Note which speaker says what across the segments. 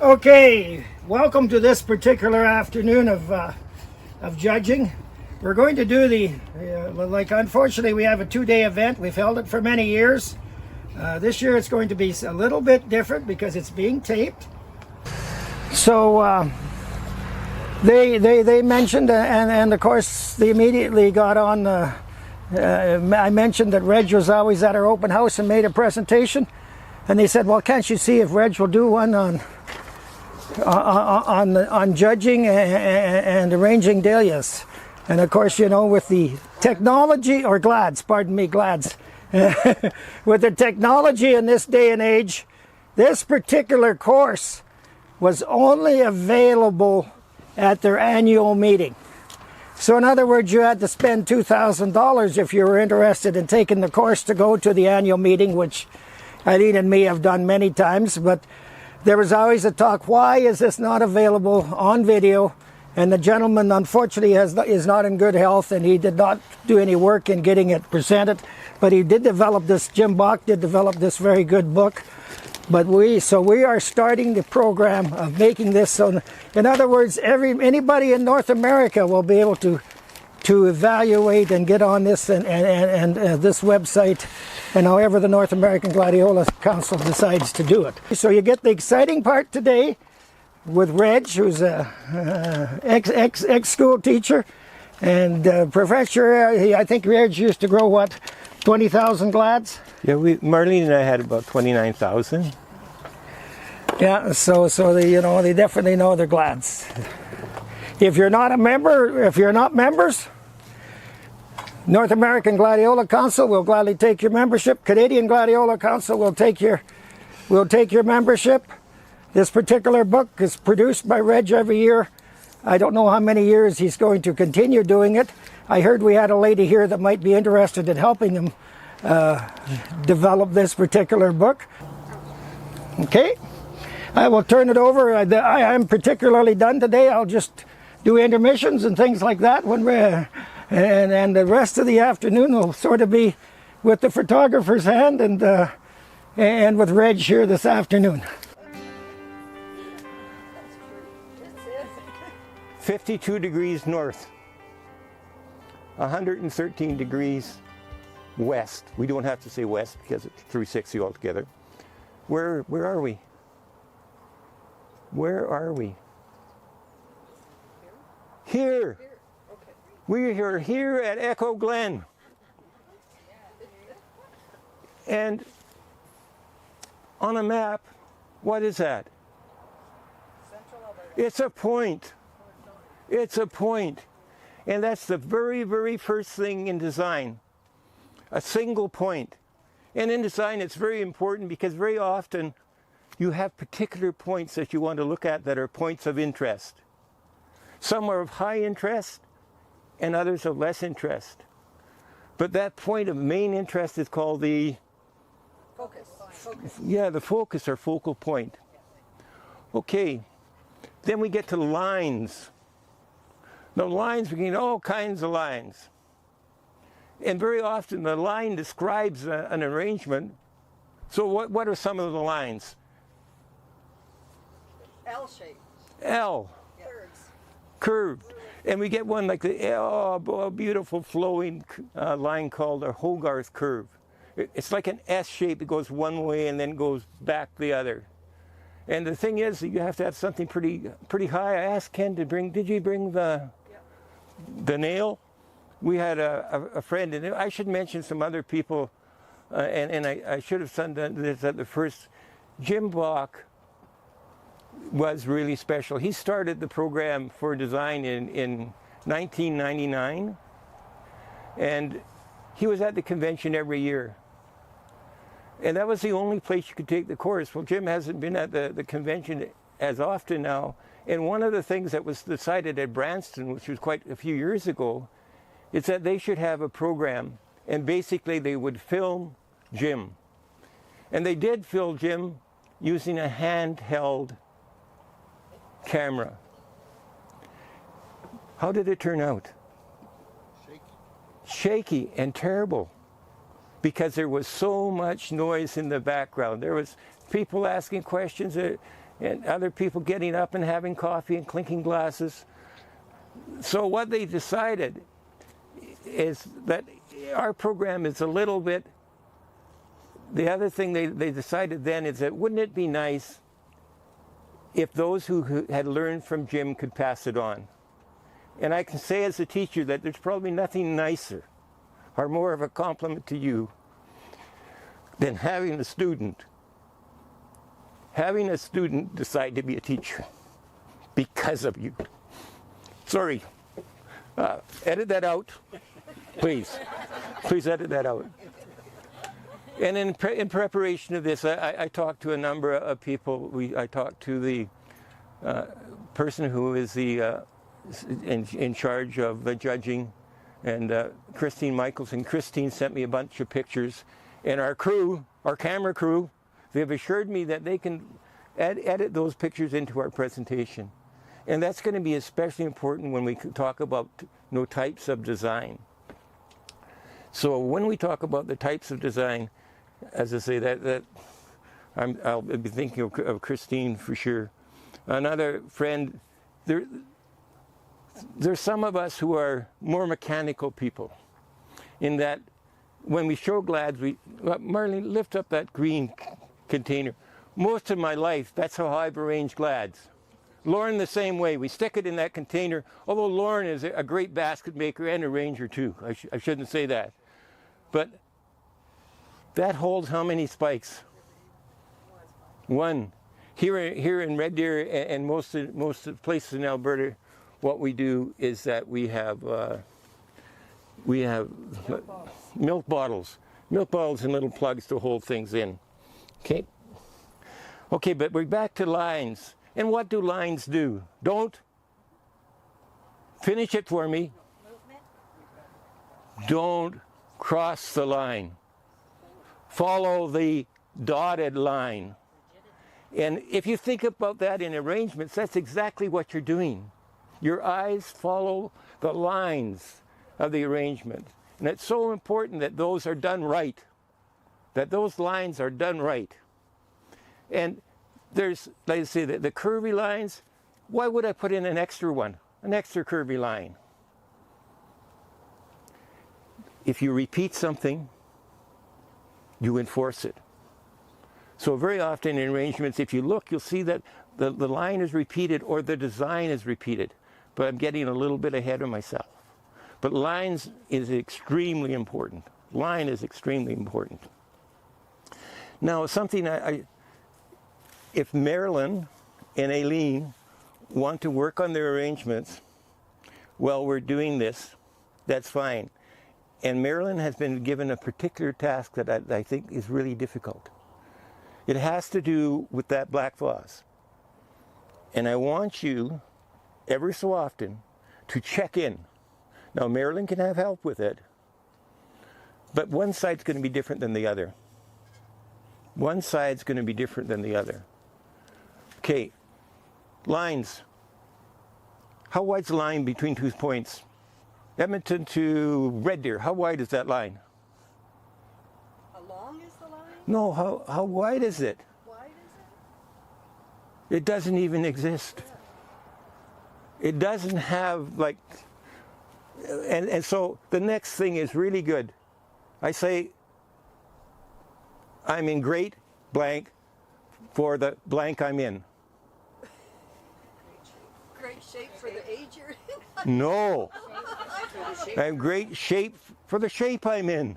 Speaker 1: Okay, welcome to this particular afternoon of judging. We're going to do unfortunately we have a two-day event. We've held it for many years. This year it's going to be a little bit different because it's being taped. So they mentioned, and of course they immediately got on. I mentioned that Reg was always at our open house and made a presentation, and they said, well, can't you see if Reg will do one on judging and arranging dahlias? And of course, you know, with the technology, or glads, pardon me, glads. With the technology in this day and age, this particular course was only available at their annual meeting. So in other words, you had to spend $2,000 if you were interested in taking the course to go to the annual meeting, which Eileen and me have done many times. But there was always a talk, why is this not available on video? And the gentleman, unfortunately, is not in good health, and he did not do any work in getting it presented. But he did develop this, Jim Bach did develop this very good book. But we are starting the program of making this. So in other words, anybody in North America will be able to evaluate and get on this and this website, and however the North American Gladiola Council decides to do it. So you get the exciting part today with Reg, who's a ex-school teacher and professor. I think Reg used to grow, what, 20,000 glads?
Speaker 2: Yeah, Marlene and I had about 29,000.
Speaker 1: Yeah, so they definitely know their glads. If you're not a member, if you're not members, North American Gladiola Council will gladly take your membership. Canadian Gladiola Council will take your membership. This particular book is produced by Reg every year. I don't know how many years he's going to continue doing it. I heard we had a lady here that might be interested in helping him develop this particular book. Okay, I will turn it over. I'm particularly done today. I'll just do intermissions and things like that when and the rest of the afternoon will sort of be with the photographer's hand and with Reg here this afternoon.
Speaker 2: 52 degrees north, 113 degrees west. We don't have to say west because it's 360 altogether. Where are we? Where are we? Here. We are here at Echo Glen. And on a map, what is that? It's a point. It's a point. And that's the very, very first thing in design. A single point. And in design, it's very important because very often you have particular points that you want to look at that are points of interest. Some are of high interest and others of less interest. But that point of main interest is called the focus. Yeah, the focus or focal point. Okay, then we get to lines. The lines, we get all kinds of lines. And very often the line describes an arrangement. So what are some of the lines?
Speaker 3: L shape.
Speaker 2: L. Curved. And we get one like a beautiful flowing line called a Hogarth curve. It's like an S shape. It goes one way and then goes back the other. And the thing is, you have to have something pretty high. I asked Ken to bring, did you bring the nail? We had a friend, and I should mention some other people, and I should have done this at the first. Jim Bach was really special. He started the program for design in 1999, and he was at the convention every year. And that was the only place you could take the course. Well, Jim hasn't been at the convention as often now, and one of the things that was decided at Branston, which was quite a few years ago, is that they should have a program, and basically they would film Jim. And they did film Jim using a handheld camera. How did it turn out? Shaky and terrible, because there was so much noise in the background. There was people asking questions. and other people getting up and having coffee and clinking glasses. So what they decided is that our program is a little bit, the other thing they decided then is that wouldn't it be nice if those who had learned from Jim could pass it on. And I can say as a teacher that there's probably nothing nicer or more of a compliment to you than having a student decide to be a teacher because of you. Sorry, edit that out, please. Please edit that out. And in preparation of this, I talked to a number of people. I talked to the person who is the in charge of the judging, and Christine Michelson. Christine sent me a bunch of pictures, and our crew, our camera crew, they have assured me that they can edit those pictures into our presentation. And that's going to be especially important when we talk about types of design. So when we talk about the types of design, as I say, I'll be thinking of Christine for sure. Another friend, there's some of us who are more mechanical people, in that when we show glads, Marlene, lift up that green container. Most of my life, that's how I've arranged glads. Lauren the same way. We stick it in that container, although Lauren is a great basket maker and arranger too. I shouldn't say that. But that holds how many spikes? One. Here in Red Deer and most of the places in Alberta, what we do is that we have milk bottles and little plugs to hold things in. Okay, but we're back to lines. And what do lines do? Don't finish it for me. Don't cross the line. Follow the dotted line. And if you think about that in arrangements, that's exactly what you're doing. Your eyes follow the lines of the arrangement. And it's so important that those are done right, that those lines are done right. And there's, like I say, the curvy lines. Why would I put in an extra one, an extra curvy line? If you repeat something, you enforce it. So very often in arrangements, if you look, you'll see that the line is repeated or the design is repeated. But I'm getting a little bit ahead of myself. But lines is extremely important. Line is extremely important. Now, something if Marilyn and Aileen want to work on their arrangements while we're doing this, that's fine. And Marilyn has been given a particular task that I think is really difficult. It has to do with that black vase. And I want you, ever so often, to check in. Now, Marilyn can have help with it, but one side's going to be different than the other. One side's going to be different than the other. Okay, lines. How wide's the line between 2 points? Edmonton to Red Deer, how wide is that line?
Speaker 3: How long is the line?
Speaker 2: No, how wide is it?
Speaker 3: Wide is it?
Speaker 2: It doesn't even exist. It doesn't have like, and so the next thing is really good. I say, I'm in great blank for the blank I'm in.
Speaker 3: Great shape for the age you're in?
Speaker 2: No. I'm great shape for the shape I'm in.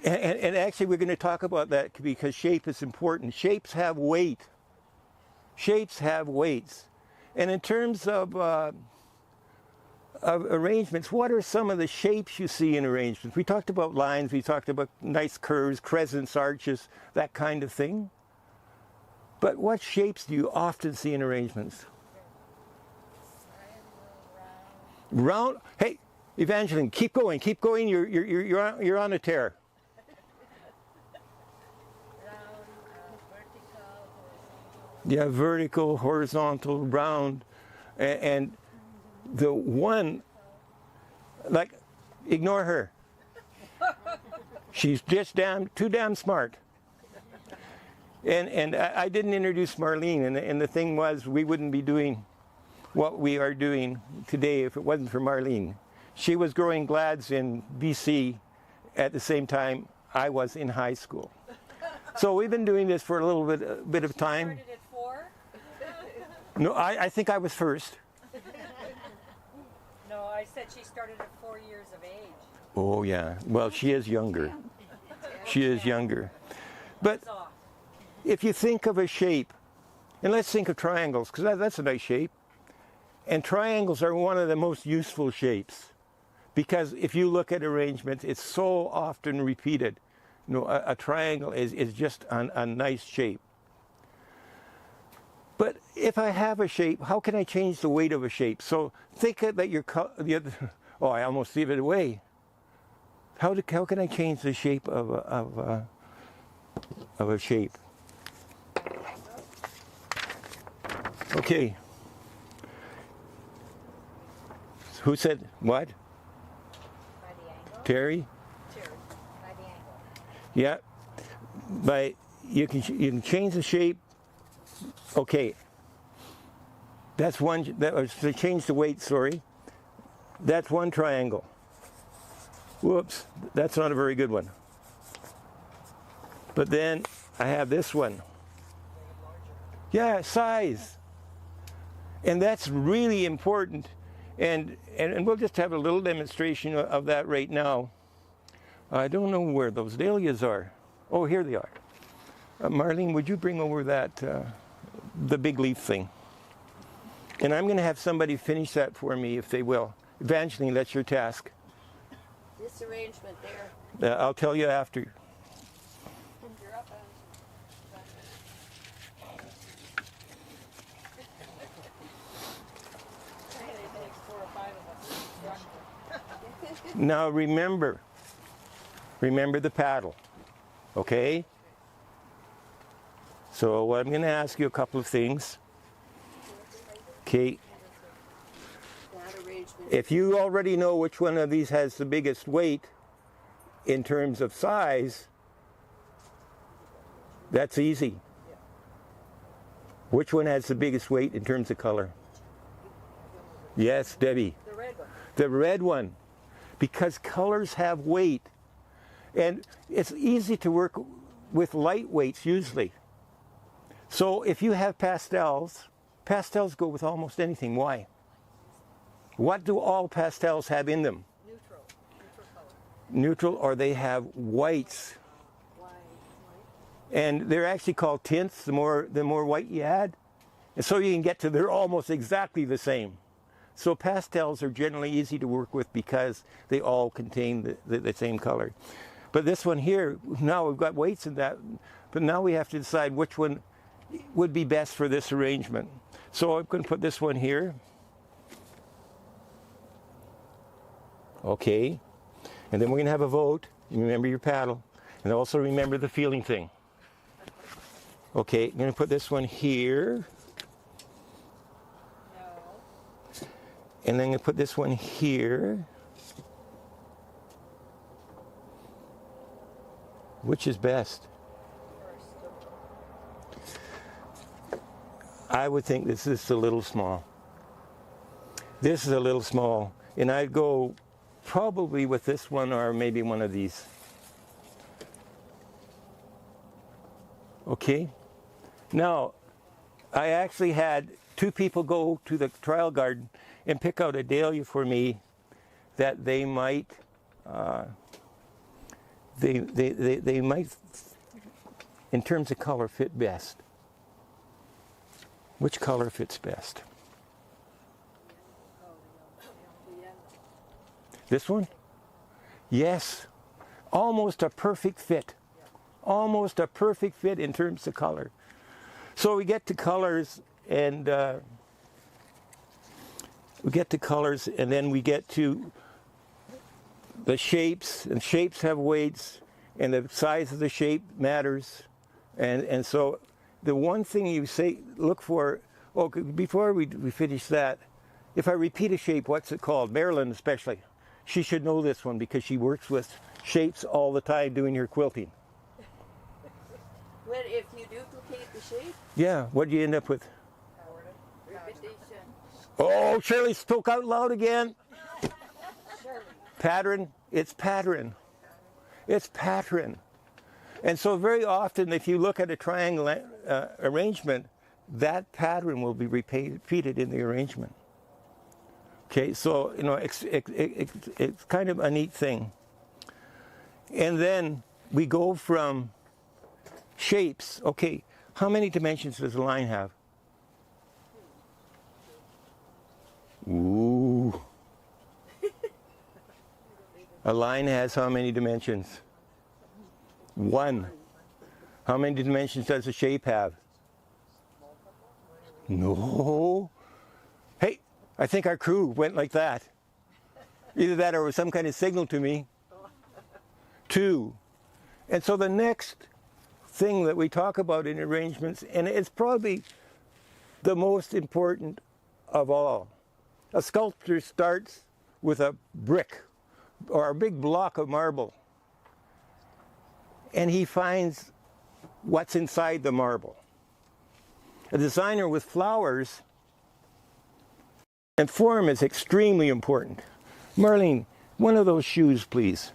Speaker 2: And actually we're going to talk about that because shape is important. Shapes have weight. Shapes have weights. And in terms of arrangements, what are some of the shapes you see in arrangements? We talked about lines, we talked about nice curves, crescents, arches, that kind of thing. But what shapes do you often see in arrangements? Round. Hey, Evangeline, keep going, keep going. You're on a tear. Yeah, vertical, horizontal, round, and the one, like, ignore her. She's just too damn smart. And I didn't introduce Marlene, and the thing was, we wouldn't be doing what we are doing today if it wasn't for Marlene. She was growing glads in BC at the same time I was in high school. So we've been doing this for a little bit of time.
Speaker 3: Started at 4?
Speaker 2: No, I think I was first.
Speaker 3: No, I said she started at 4 years of age.
Speaker 2: Oh yeah, well she is younger. She is younger. But
Speaker 3: That's off.
Speaker 2: if you think of a shape, and let's think of triangles, because that's a nice shape. And triangles are one of the most useful shapes, because if you look at arrangements, it's so often repeated. You know, a triangle is just a nice shape. But if I have a shape, how can I change the weight of a shape? So think that oh, I almost gave it away. How can I change the shape of a shape? Okay. Who said what?
Speaker 4: By the angle?
Speaker 2: Terry?
Speaker 3: Terry.
Speaker 4: By the angle.
Speaker 2: Yeah. But you can change the shape. Okay. That's one. That was to change the weight. Sorry. That's one triangle. Whoops. That's not a very good one. But then I have this one. Yeah, size. And that's really important. And we'll just have a little demonstration of that right now. I don't know where those dahlias are. Oh, here they are. Marlene, would you bring over that, the big leaf thing? And I'm going to have somebody finish that for me if they will. Evangeline, that's your task.
Speaker 3: This arrangement there.
Speaker 2: I'll tell you after.
Speaker 3: You're up on. It takes 4 or 5 of us.
Speaker 2: Now remember the paddle, okay? So I'm going to ask you a couple of things. Okay,
Speaker 3: That arrangement.
Speaker 2: if you already know which one of these has the biggest weight in terms of size, that's easy. Which one has the biggest weight in terms of color? Yes, Debbie.
Speaker 3: The red one.
Speaker 2: The red one, because colors have weight. And it's easy to work with light weights usually. So if you have pastels go with almost anything. Why? What do all pastels have in them?
Speaker 3: Neutral. Neutral color.
Speaker 2: Neutral, or they have whites.
Speaker 3: White.
Speaker 2: And they're actually called tints, the more white you add. And so you can get to, they're almost exactly the same. So pastels are generally easy to work with because they all contain the same color. But this one here, now we've got weights in that, but now we have to decide which one would be best for this arrangement. So I'm going to put this one here. Okay. And then we're going to have a vote. Remember your paddle. And also remember the feeling thing. Okay, I'm going to put this one here.
Speaker 3: No.
Speaker 2: And then I'm going to put this one here. Which is best? I would think this is a little small. This is a little small. And I'd go probably with this one or maybe one of these. Okay. Now, I actually had 2 people go to the trial garden and pick out a dahlia for me that they might, they might, in terms of color, fit best. Which color fits best? This one? Yes. Almost a perfect fit. Almost a perfect fit in terms of color. So we get to colors and then we get to the shapes, and shapes have weights, and the size of the shape matters. And so the one thing you say, look for, before we finish that, if I repeat a shape, what's it called? Marilyn especially. She should know this one because she works with shapes all the time doing her quilting.
Speaker 3: Well, if you duplicate the shape,
Speaker 2: Yeah, what do you end up with?
Speaker 3: repetition.
Speaker 2: Oh, Shirley spoke out loud again.
Speaker 3: Surely.
Speaker 2: Pattern, it's pattern. It's pattern. And so very often if you look at a triangle arrangement, that pattern will be repeated in the arrangement. Okay, so you know it's kind of a neat thing. And then we go from shapes. Okay, how many dimensions does a line have? Ooh. A line has how many dimensions? 1. How many dimensions does a shape have? No. Hey, I think our crew went like that. Either that or it was some kind of signal to me. 2. And so the next thing that we talk about in arrangements, and it's probably the most important of all. A sculptor starts with a brick or a big block of marble, and he finds what's inside the marble. A designer with flowers and form is extremely important. Marlene, one of those shoes, please.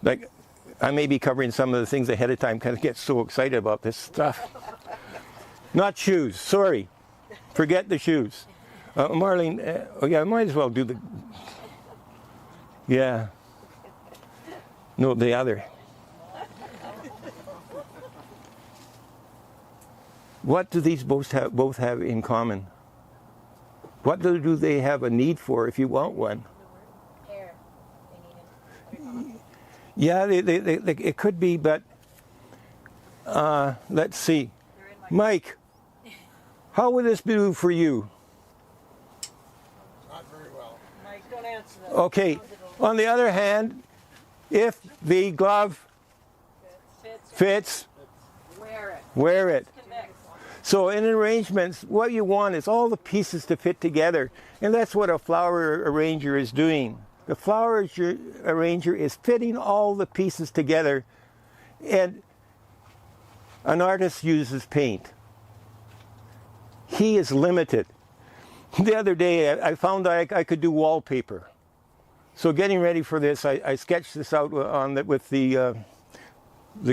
Speaker 2: Like, I may be covering some of the things ahead of time because I get so excited about this stuff. Not shoes, sorry. Forget the shoes. Marlene, oh yeah, I might as well do the, yeah. No, the other. What do these both have in common? What do they have a need for if you want one?
Speaker 4: Air. They need it.
Speaker 2: Yeah, it could be, but let's see. Mike, how would this do for you?
Speaker 5: Not very well.
Speaker 3: Mike, don't answer that.
Speaker 2: Okay, on the other hand, if the glove fits,
Speaker 3: Wear it.
Speaker 2: wear it.
Speaker 3: Connect.
Speaker 2: So in arrangements, what you want is all the pieces to fit together, and that's what a flower arranger is doing. The flower arranger is fitting all the pieces together, and an artist uses paint. He is limited. The other day I found that I could do wallpaper. So getting ready for this, I sketched this out with the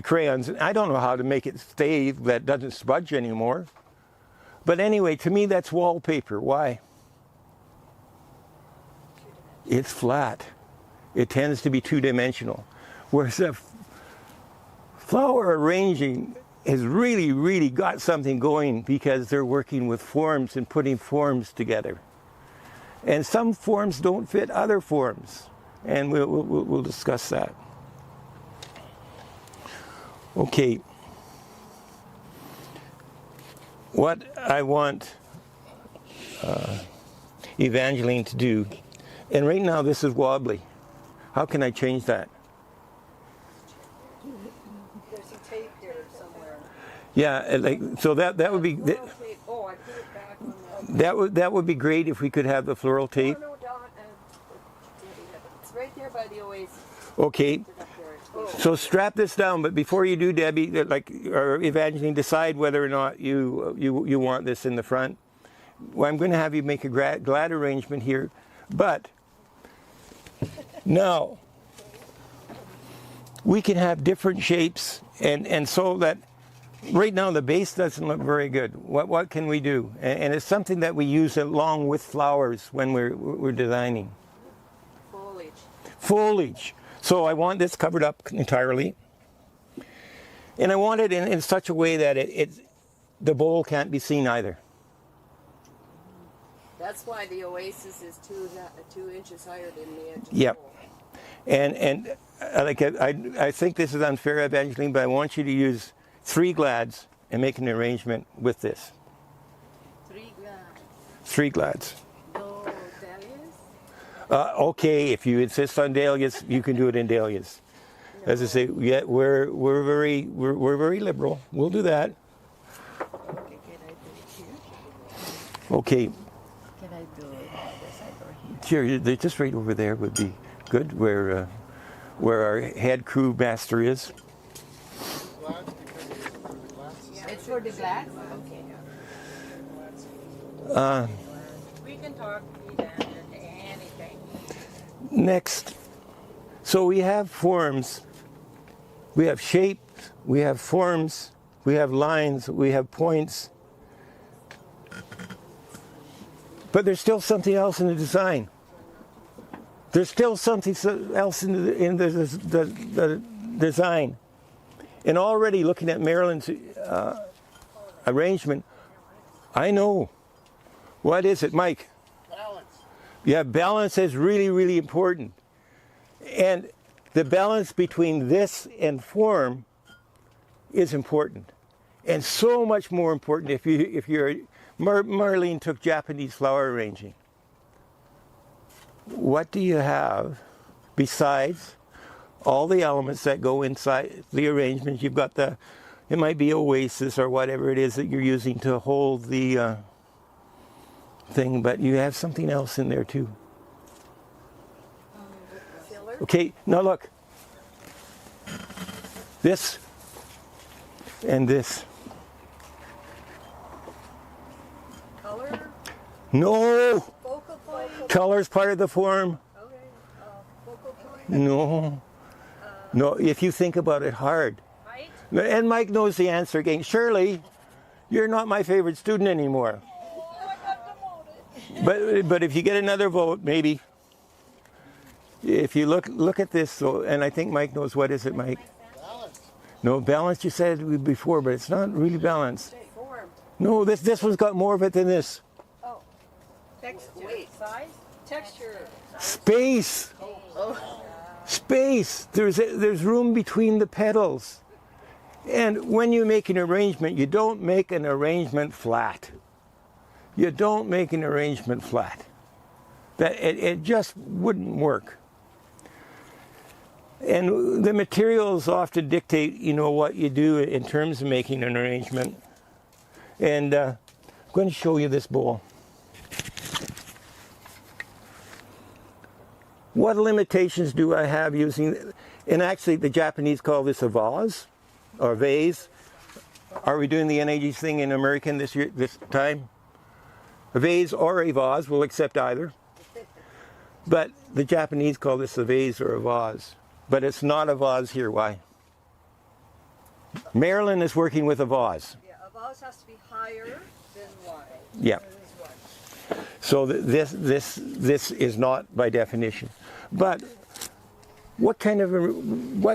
Speaker 2: crayons. I don't know how to make it stay that doesn't smudge anymore. But anyway, to me that's wallpaper. Why? It's flat. It tends to be two-dimensional. Whereas a flower arranging has really got something going because they're working with forms and putting forms together. And some forms don't fit other forms. And we'll discuss that. Okay. What I want Evangeline to do, and right now this is wobbly. How can I change that?
Speaker 3: There's a tape here somewhere.
Speaker 2: Yeah, so that would be
Speaker 3: Floral tape. Oh, I put it back on the...
Speaker 2: that would be great if we could have the floral tape.
Speaker 3: No, Don, it's right there by the oasis.
Speaker 2: Okay.
Speaker 3: Up there. Oh.
Speaker 2: So strap this down, but before you do, Debbie, or Evangeline, decide whether or not you want this in the front. Well, I'm going to have you make a glad arrangement here, but now we can have different shapes, and so that right now the base doesn't look very good. What can we do? And it's something that we use along with flowers when we're designing.
Speaker 3: Foliage.
Speaker 2: Foliage. So I want this covered up entirely. And I want it in such a way that the bowl can't be seen either.
Speaker 3: That's why the oasis is 2 inches higher than the edge of
Speaker 2: Yep.
Speaker 3: the bowl.
Speaker 2: And I think this is unfair, Evangeline, but I want you to use 3 glads and make an arrangement with this.
Speaker 3: 3 glass.
Speaker 2: 3 glads.
Speaker 3: No dahlias?
Speaker 2: Okay, if you insist on dahlias, you can do it in dahlias. As I say, yeah, we're very liberal. We'll do that.
Speaker 3: Okay, can I do it here?
Speaker 2: Okay,
Speaker 3: Can I do it on this side or here?
Speaker 2: here, just right over there would be Good, where our head crew master is.
Speaker 3: It's for the glass? Okay. We can talk, we can answer to anything.
Speaker 2: Next, so we have forms, we have shapes, we have forms, we have lines, we have points. But there's still something else in the design. There's still something else in the design. And already looking at Marilyn's arrangement, I know. What is it, Mike?
Speaker 5: Balance.
Speaker 2: Yeah, balance is really, really important. And the balance between this and form is important. And so much more important if you're Marlene took Japanese flower arranging. What do you have besides all the elements that go inside the arrangement? You've got it might be oasis or whatever it is that you're using to hold the thing, but you have something else in there too.
Speaker 3: Filler?
Speaker 2: Okay, now look. This and this.
Speaker 3: Color?
Speaker 2: No!
Speaker 3: Focal point?
Speaker 2: Color's part of the form.
Speaker 3: Okay. Focal point?
Speaker 2: No. No, if you think about it hard.
Speaker 3: Height?
Speaker 2: And Mike knows the answer again. Shirley, you're not my favorite student anymore.
Speaker 3: Oh, I got demoted.
Speaker 2: But if you get another vote, maybe. If you look at this, so, and I think Mike knows, what is it, Mike?
Speaker 5: Balance.
Speaker 2: No, balance you said before, but it's not really balanced.
Speaker 3: Form.
Speaker 2: No, this one's got more of it than this.
Speaker 3: Oh. Texture. Wait. Size? Texture.
Speaker 2: Space. Space. There's room between the petals. And when you make an arrangement, you don't make an arrangement flat. You don't make an arrangement flat. It just wouldn't work. And the materials often dictate, what you do in terms of making an arrangement. And I'm going to show you this bowl. What limitations do I have using, and actually the Japanese call this a vase, or vase. Are we doing the NAG thing in American this time? A vase or a vase, we'll accept either. But the Japanese call this a vase or a vase. But it's not a vase here. Why? Marilyn is working with a vase.
Speaker 3: Yeah, a vase has to be higher than wide.
Speaker 2: Yeah. So this is not by definition. But what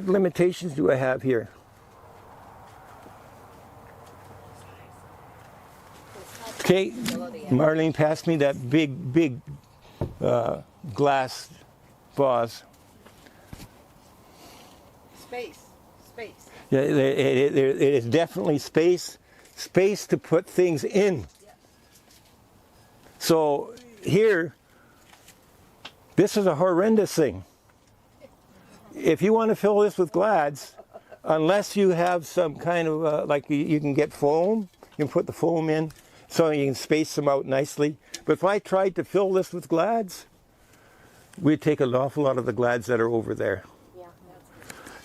Speaker 2: limitations do I have here? Okay, Marlene passed me that big glass vase.
Speaker 3: Space.
Speaker 2: Yeah, it is definitely space to put things in. So here, this is a horrendous thing. If you want to fill this with glads, unless you have some kind of, like you can get foam, you can put the foam in so you can space them out nicely. But if I tried to fill this with glads, we'd take an awful lot of the glads that are over there.
Speaker 4: Yeah.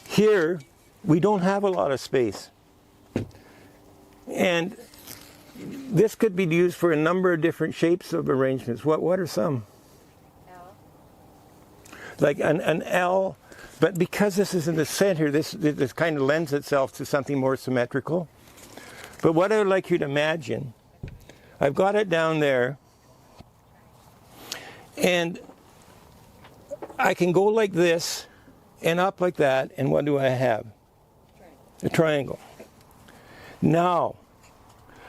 Speaker 2: Here, we don't have a lot of space. And this could be used for a number of different shapes of arrangements. What are some?
Speaker 4: L.
Speaker 2: Like an L, but because this is in the center, this kind of lends itself to something more symmetrical. But what I would like you to imagine, I've got it down there, and I can go like this and up like that, and what do I have? A triangle. Now,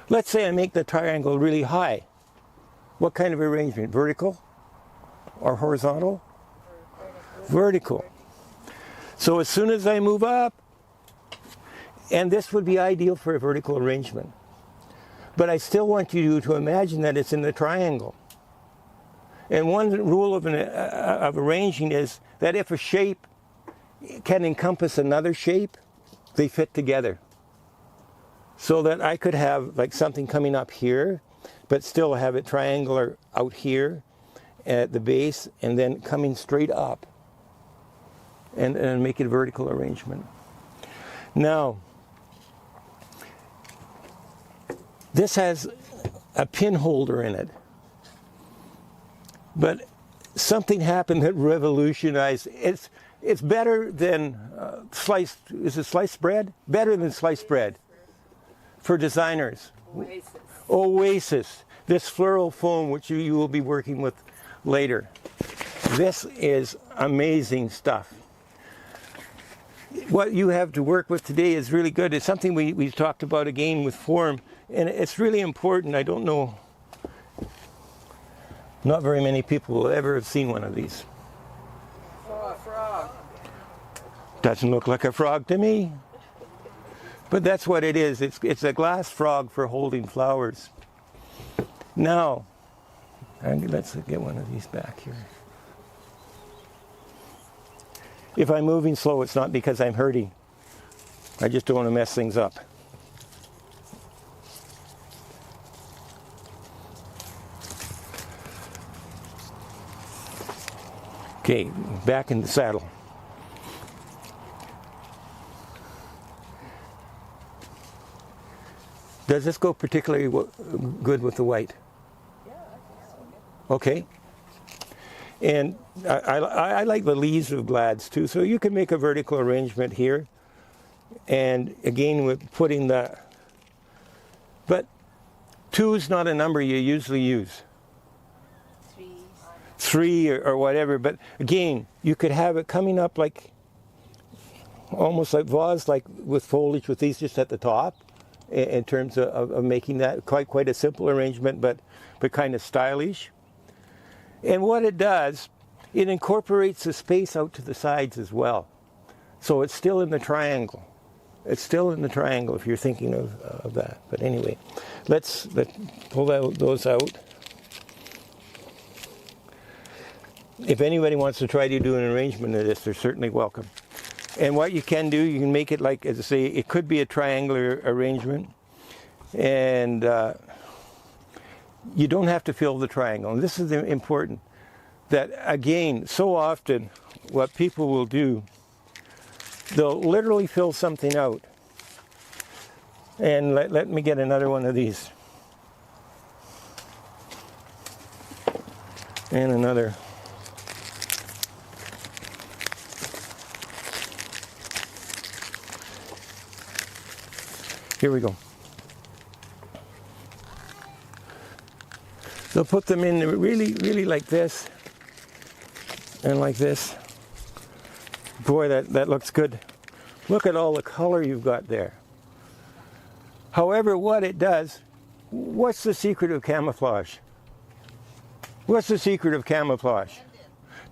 Speaker 2: let's say I make the triangle really high. What kind of arrangement? Vertical or horizontal? Vertical. So as soon as I move up, and this would be ideal for a vertical arrangement. But I still want you to imagine that it's in the triangle. And one rule of arranging is that if a shape can encompass another shape, they fit together. So that I could have like something coming up here, but still have it triangular out here at the base, and then coming straight up and make it a vertical arrangement. Now, this has a pin holder in it, but something happened that revolutionized. It's better than sliced. Is it sliced bread? Better than sliced bread for designers. Oasis. This floral foam, which you will be working with later. This is amazing stuff. What you have to work with today is really good. It's something we talked about again with form, and it's really important. I don't know, not very many people will ever have seen one of these.
Speaker 3: Oh, a frog.
Speaker 2: Doesn't look like a frog to me, but that's what it is. It's a glass frog for holding flowers. Now, let's get one of these back here. If I'm moving slow, it's not because I'm hurting. I just don't want to mess things up. Okay, back in the saddle. Does this go particularly good with the white? Okay. And I like the leaves of glads too, so you can make a vertical arrangement here. And again, with putting the, but 2 is not a number you usually use. 3 or whatever, but again, you could have it coming up like, almost like vase, like with foliage with these just at the top, in terms of making that quite a simple arrangement, but kind of stylish. And what it does, it incorporates the space out to the sides as well. So it's still in the triangle. It's still in the triangle if you're thinking of that. But anyway, let's pull those out. If anybody wants to try to do an arrangement of this, they're certainly welcome. And what you can do, you can make it like, as I say, it could be a triangular arrangement. And you don't have to fill the triangle. And this is important, that again, so often what people will do, they'll literally fill something out. And let me get another one of these. And another. Here we go. They'll put them in really like this and like this. Boy, that looks good. Look at all the color you've got there. However, what it does, what's the secret of camouflage? What's the secret of camouflage?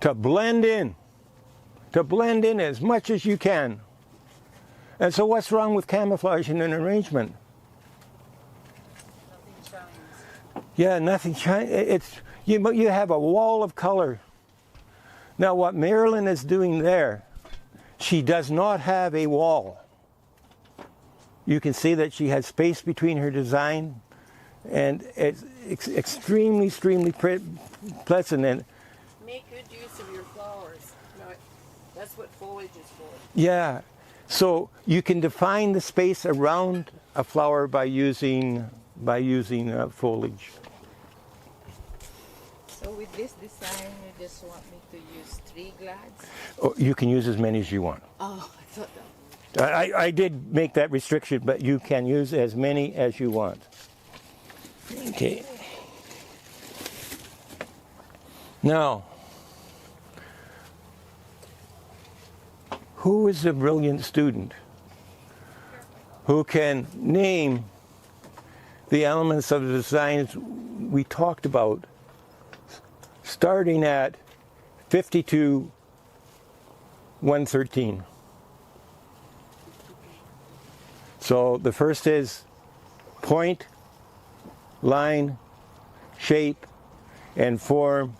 Speaker 2: To blend in. To blend in as much as you can. And so what's wrong with camouflage in an arrangement? Yeah, nothing shines. It's you have a wall of color. Now what Marilyn is doing there, she does not have a wall. You can see that she has space between her design, and it's extremely pleasant. And
Speaker 3: make good use of your flowers. No, that's what foliage is for.
Speaker 2: yeah, so you can define the space around a flower by using foliage.
Speaker 5: So with this design, you just want me to use 3 glads?
Speaker 2: Oh, you can use as many as you want.
Speaker 5: Oh, I thought that.
Speaker 2: I did make that restriction, but you can use as many as you want. Okay. Now, who is a brilliant student who can name the elements of the designs we talked about, starting at 52-113? So the first is point, line, shape, and form,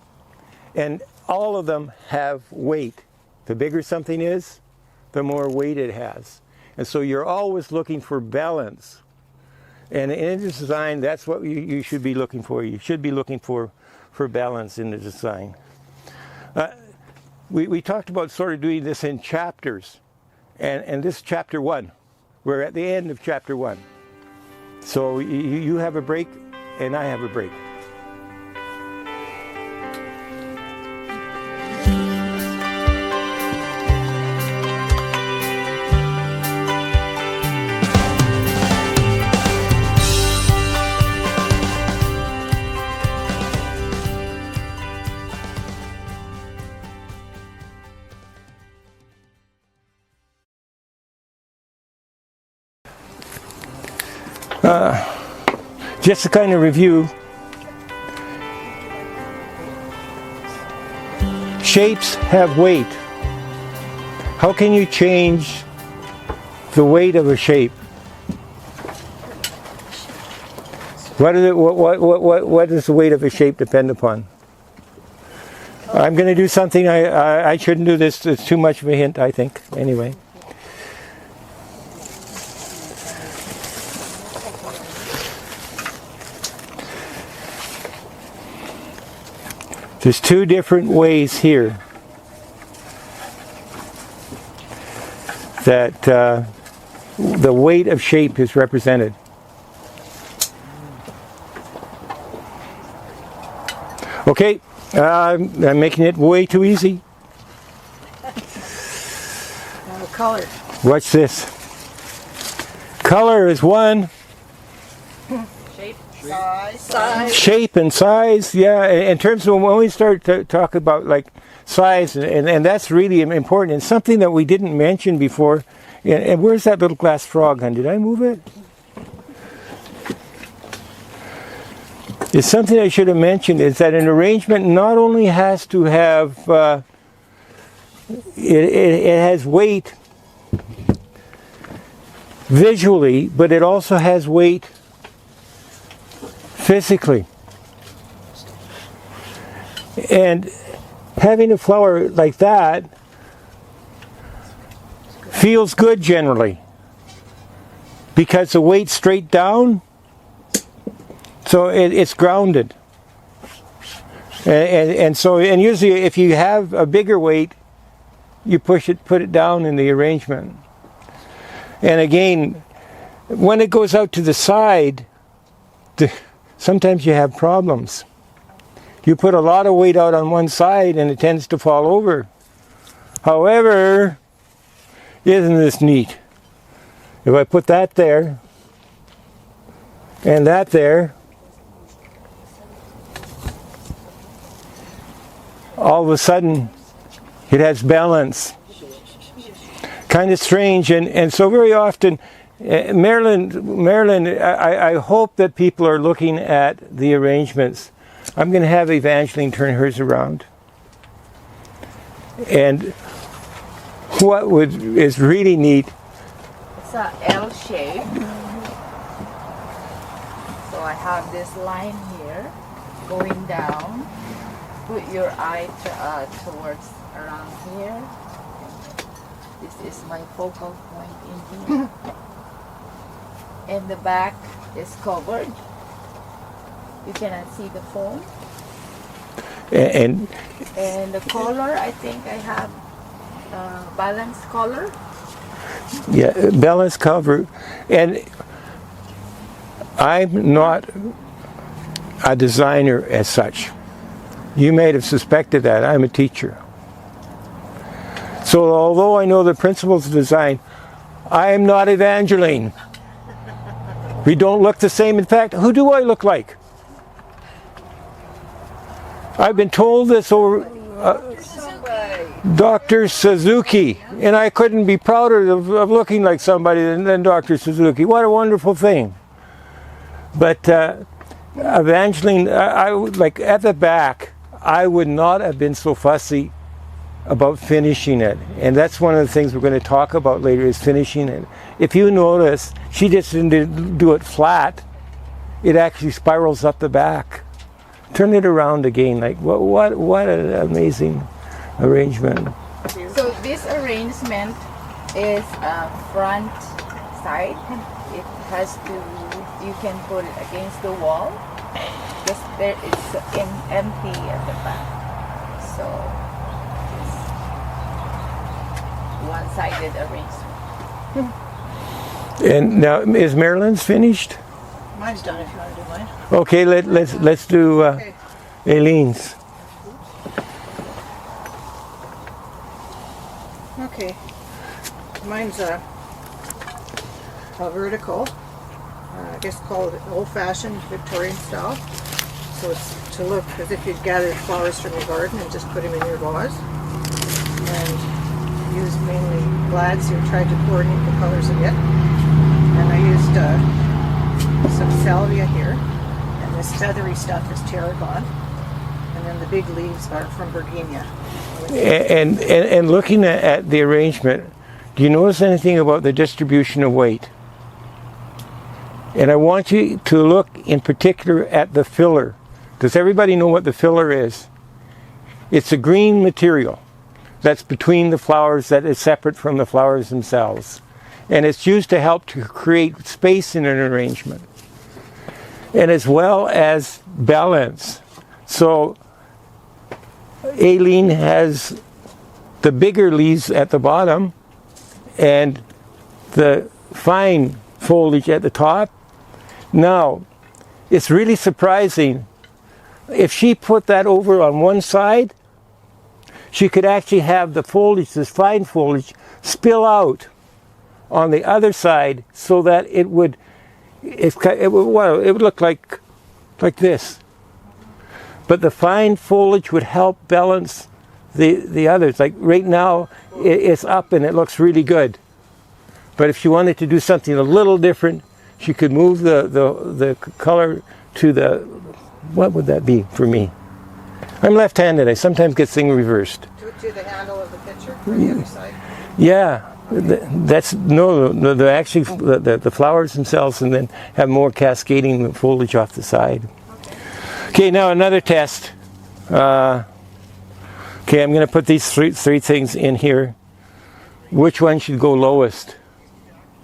Speaker 2: and all of them have weight. The bigger something is, the more weight it has. And so you're always looking for balance. And in a design, that's what you should be looking for. You should be looking for balance in the design. we talked about sort of doing this in chapters, and this is chapter 1. We're at the end of chapter 1. So you have a break, and I have a break. Just to kind of review, shapes have weight. How can you change the weight of a shape? What does the weight of a shape depend upon? I'm going to do something I shouldn't do this. It's too much of a hint, I think. Anyway. There's 2 different ways here that the weight of shape is represented. Okay, I'm making it way too easy.
Speaker 3: Color.
Speaker 2: Watch this. Color is 1.
Speaker 3: Shape. Size.
Speaker 2: Shape and size, yeah. In terms of when we start to talk about like size, and that's really important, and something that we didn't mention before. And where's that little glass frog, hon? Did I move it? It's something I should have mentioned, is that an arrangement not only has to have, it has weight visually, but it also has weight physically. And having a flower like that feels good generally, because the weight's straight down, so it's grounded. And so usually if you have a bigger weight, you put it down in the arrangement. And again, when it goes out to the side, sometimes you have problems. You put a lot of weight out on one side and it tends to fall over. However, isn't this neat? If I put that there and that there, all of a sudden it has balance. Kind of strange, and so very often, Marilyn, I hope that people are looking at the arrangements. I'm going to have Evangeline turn hers around. And what is really neat.
Speaker 5: It's a L shape. So I have this line here going down. Put your eye towards around here. This is my focal point in here. And the back is covered. You cannot see the foam.
Speaker 2: And
Speaker 5: the color, I think I have balanced color.
Speaker 2: Yeah, balanced cover. And I'm not a designer as such. You may have suspected that. I'm a teacher. So although I know the principles of design, I am not Evangeline. We don't look the same. In fact, who do I look like? I've been told this over Dr. Suzuki, and I couldn't be prouder of looking like somebody than Dr. Suzuki. What a wonderful thing. But Evangeline, I would, like at the back, I would not have been so fussy about finishing it, and that's one of the things we're going to talk about later, is finishing it. If you notice, she just didn't do it flat, it actually spirals up the back. Turn it around again, like what an amazing arrangement.
Speaker 5: So this arrangement is front side. It has to, you can put it against the wall, because there it's empty at the back. So one-sided arrangement.
Speaker 2: And now, is Marilyn's finished?
Speaker 3: Mine's done if you want to do mine.
Speaker 2: Okay, let's do
Speaker 3: Okay.
Speaker 2: Aileen's.
Speaker 3: Okay. Mine's a vertical. I guess called old-fashioned Victorian style. So it's to look as if you'd gathered flowers from your garden and just put them in your vase. And used mainly glads who tried to coordinate the colors a bit. And I used some salvia here. And this feathery stuff is tarragon. And then the big leaves are from Bergenia.
Speaker 2: And looking at the arrangement, do you notice anything about the distribution of weight? And I want you to look in particular at the filler. Does everybody know what the filler is? It's a green material that's between the flowers that is separate from the flowers themselves. And it's used to help to create space in an arrangement. And as well as balance. So Aileen has the bigger leaves at the bottom and the fine foliage at the top. Now, it's really surprising. If she put that over on one side, she could actually have the foliage, this fine foliage, spill out on the other side so that it would look like this. But the fine foliage would help balance the others. Like right now, it's up and it looks really good. But if she wanted to do something a little different, she could move the color to the, what would that be for me? I'm left-handed. I sometimes get things reversed.
Speaker 3: To the handle of the picture or the other side?
Speaker 2: Yeah. That's, no, actually the flowers themselves, and then have more cascading foliage off the side. Okay, now another test. Okay, I'm going to put these three things in here. Which one should go lowest?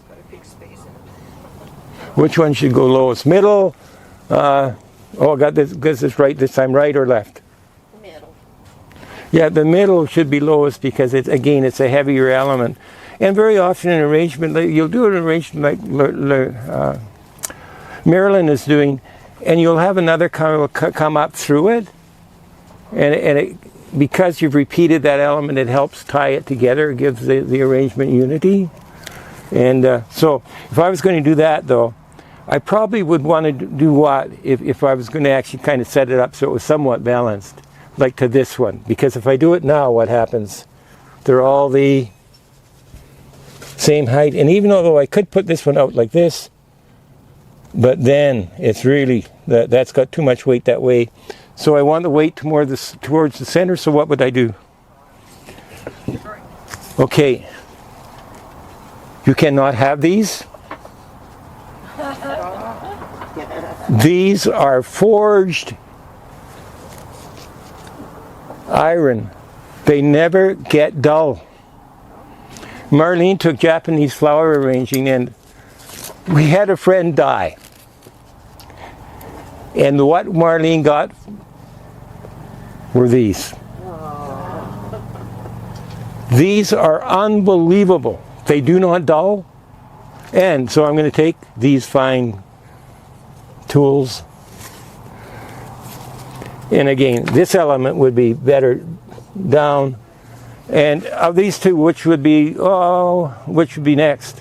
Speaker 3: Got a big space in it.
Speaker 2: Which one should go lowest? Middle? I got this right this time. Right or left?
Speaker 3: Middle.
Speaker 2: Yeah, the middle should be lowest because it's a heavier element. And very often in arrangement, you'll do an arrangement like Marilyn is doing, and you'll have another color come up through it, and because you've repeated that element, it helps tie it together, it gives the arrangement unity. And so if I was going to do that, though, I probably would want to do what if I was going to actually kind of set it up so it was somewhat balanced, like to this one. Because if I do it now, what happens? They're all the same height, and even although I could put this one out like this, but then it's really that's got too much weight that way. So I want the weight towards the center. So what would I do? Okay, you cannot have these. These are forged iron. They never get dull. Marlene took Japanese flower arranging, and we had a friend die. And what Marlene got were these. These are unbelievable. They do not dull. And so I'm going to take these fine tools. And again, this element would be better down. And of these two, which would be next?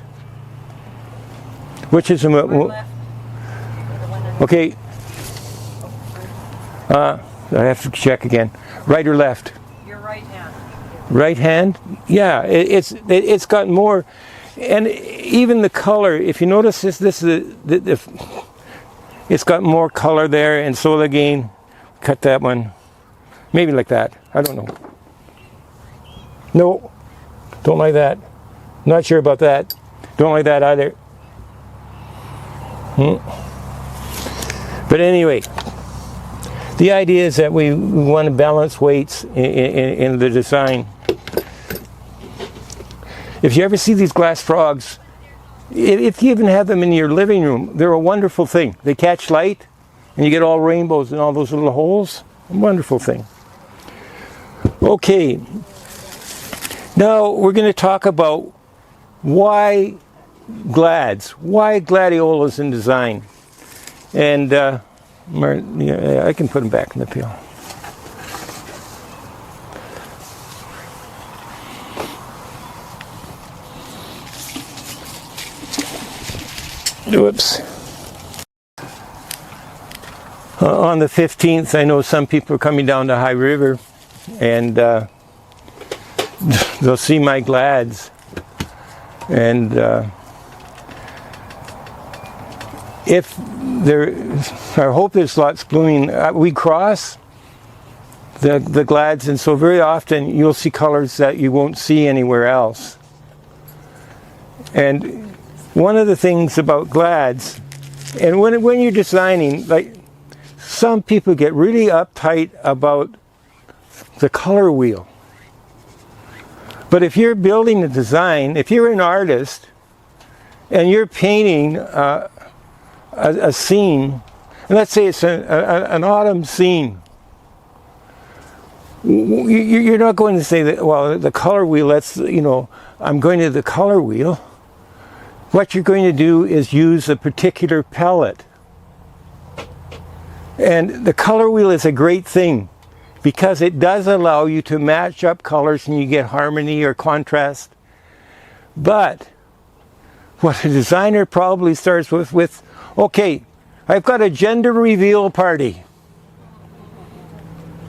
Speaker 2: Which is okay. I have to check again. Right or left?
Speaker 3: Your right hand.
Speaker 2: Right hand? Yeah, it's got more, and even the color. If you notice this is it's got more color there, and so again, cut that one, maybe like that. I don't know. No, don't like that. Not sure about that. Don't like that either. But anyway, the idea is that we want to balance weights in the design. If you ever see these glass frogs, if you even have them in your living room, they're a wonderful thing. They catch light, and you get all rainbows in all those little holes. A wonderful thing. Okay. Now we're going to talk about why gladiolas in design. And yeah, I can put them back in the pail. Whoops. On the 15th, I know some people are coming down to High River, and they'll see my glads. And if there, I hope there's lots blooming. We cross the glads, and so very often you'll see colors that you won't see anywhere else. And one of the things about glads, and when you're designing, like some people get really uptight about the color wheel. But if you're building a design, if you're an artist and you're painting a scene, and let's say it's an autumn scene, you're not going to say that, well, the color wheel, I'm going to the color wheel. What you're going to do is use a particular palette. And the color wheel is a great thing because it does allow you to match up colors and you get harmony or contrast. But what a designer probably starts with, okay, I've got a gender reveal party.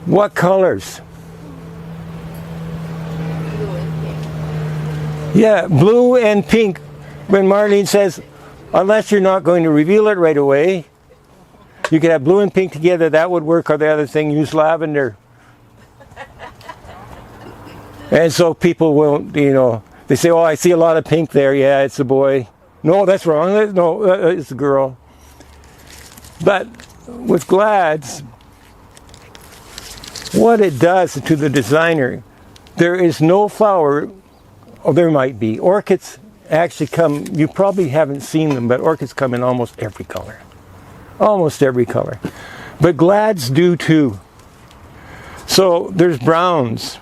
Speaker 2: What colors?
Speaker 5: Blue and pink.
Speaker 2: Yeah, blue and pink. When Marlene says, unless you're not going to reveal it right away, you could have blue and pink together, that would work, or the other thing, use lavender. And so people won't, they say, oh, I see a lot of pink there. Yeah, it's a boy. No, that's wrong. No, it's a girl. But with glads, what it does to the designer, there is no flower, or there might be. Orchids actually come, you probably haven't seen them, but orchids come in almost every color. Almost every color. But glads do too. So there's browns.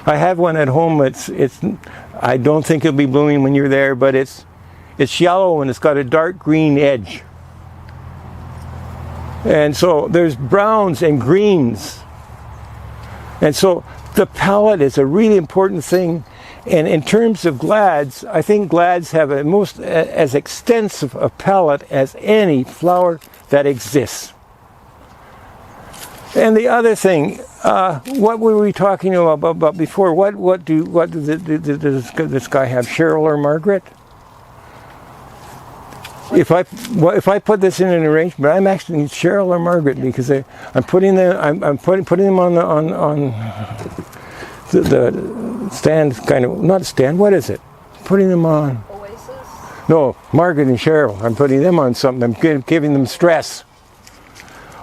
Speaker 2: I have one at home. I don't think it'll be blooming when you're there, but it's yellow and it's got a dark green edge. And so there's browns and greens. And so the palette is a really important thing. And in terms of glads, I think glads have as extensive a palette as any flower that exists. And the other thing, what were we talking about before? What does this guy have? Cheryl or Margaret? If I put this in an arrangement, I'm actually Cheryl or Margaret because I'm putting them on the stand, kind of, not stand, what is it? Putting them on.
Speaker 5: Oasis?
Speaker 2: No, Margaret and Cheryl. I'm putting them on something. I'm giving them stress.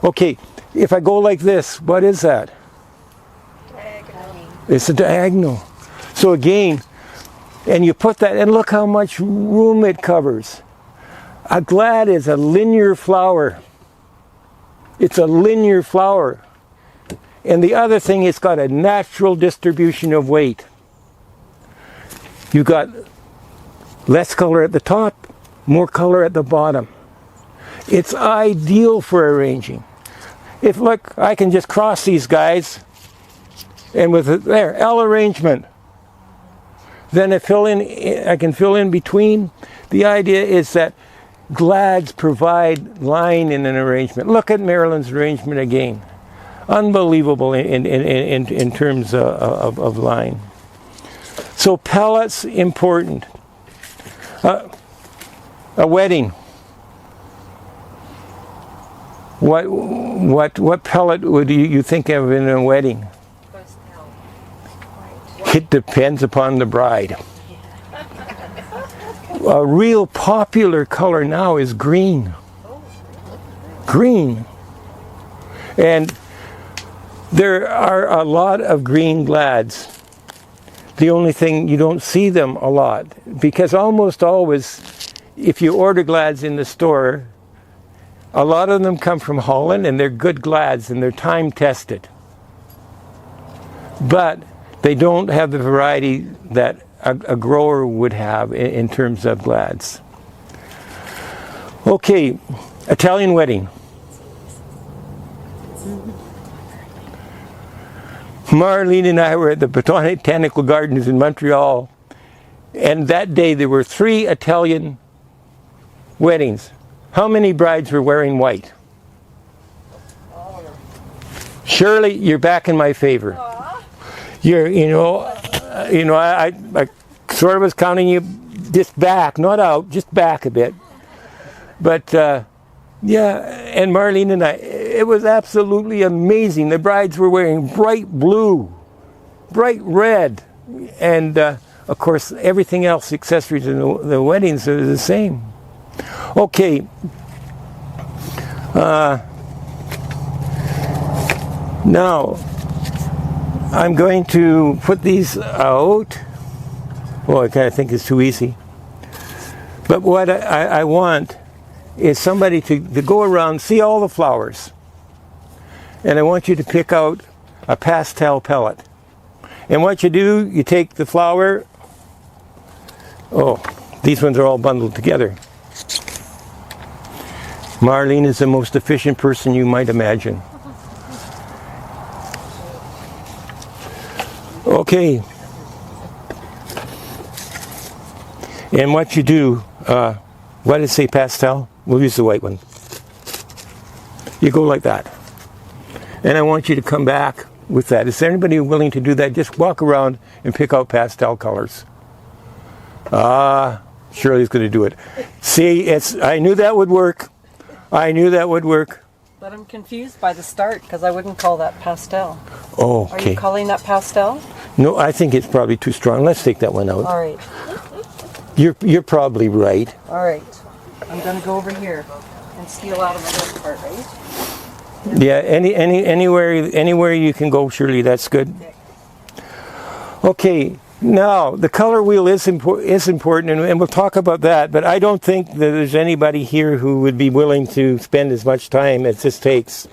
Speaker 2: Okay, if I go like this, what is that?
Speaker 5: Diagonal.
Speaker 2: It's a diagonal. So again, and you put that, and look how much room it covers. A glad is a linear flower. It's a linear flower. And the other thing, it's got a natural distribution of weight. You've got less color at the top, more color at the bottom. It's ideal for arranging. If, look, I can just cross these guys, and with there, L arrangement. Then I can fill in between. The idea is that glads provide line in an arrangement. Look at Marilyn's arrangement again. Unbelievable in terms of line. So palettes important. A wedding. What palette would you think of in a wedding?
Speaker 5: Pastel.
Speaker 2: It depends upon the bride. A real popular color now is green. Green. And there are a lot of green glads. The only thing, you don't see them a lot, because almost always, if you order glads in the store, a lot of them come from Holland and they're good glads and they're time tested. But They don't have the variety that a grower would have in terms of glads. Okay, Italian wedding. Marlene and I were at the Botanical Gardens in Montreal, and that day there were 3 Italian weddings. How many brides were wearing white? Shirley, you're back in my favor. You're, I sort of was counting you just back, not out, just back a bit. But yeah, and Marlene and I, it was absolutely amazing. The brides were wearing bright blue, bright red, and of course everything else, accessories in the weddings are the same. Okay. Now, I'm going to put these out. Oh, I kind of think it's too easy. But what I want is somebody to go around, see all the flowers. And I want you to pick out a pastel pellet. And what you do, you take the flower. Oh, these ones are all bundled together. Marlene is the most efficient person you might imagine. Okay. And what you do, what did it say, pastel? We'll use the white one. You go like that. And I want you to come back with that. Is there anybody willing to do that? Just walk around and pick out pastel colors. Shirley's going to do it. See, I knew that would work. I knew that would work.
Speaker 3: But I'm confused by the start because I wouldn't call that pastel.
Speaker 2: Oh,
Speaker 3: Are
Speaker 2: okay.
Speaker 3: you calling that pastel?
Speaker 2: No, I think it's probably too strong. Let's take that one out.
Speaker 3: All right.
Speaker 2: You're probably right.
Speaker 3: All right. I'm going to go over here and steal out of my left part, right?
Speaker 2: Yeah, anywhere you can go, Shirley, that's good. Okay, now the color wheel is important, and we'll talk about that, but I don't think that there's anybody here who would be willing to spend as much time as this takes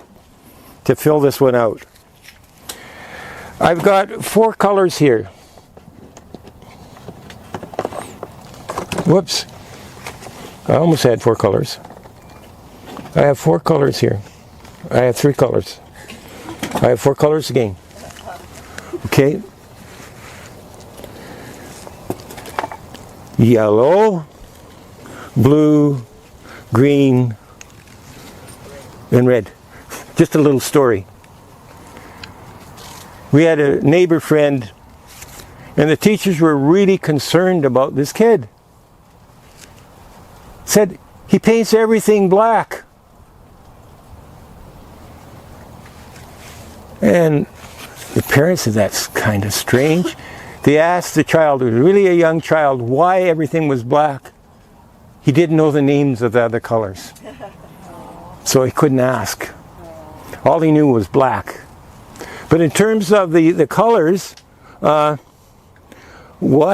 Speaker 2: to fill this one out. I've got 4 colors here. Whoops. I almost had 4 colors. I have 4 colors here. I have 3 colors. I have 4 colors again. Okay. Yellow, blue, green, and red. Just a little story. We had a neighbor friend, and the teachers were really concerned about this kid. Said, he paints everything black. And the parents said, that's kind of strange. They asked the child, who was really a young child, why everything was black. He didn't know the names of the other colors. So he couldn't ask. All he knew was black. But in terms of the colors, what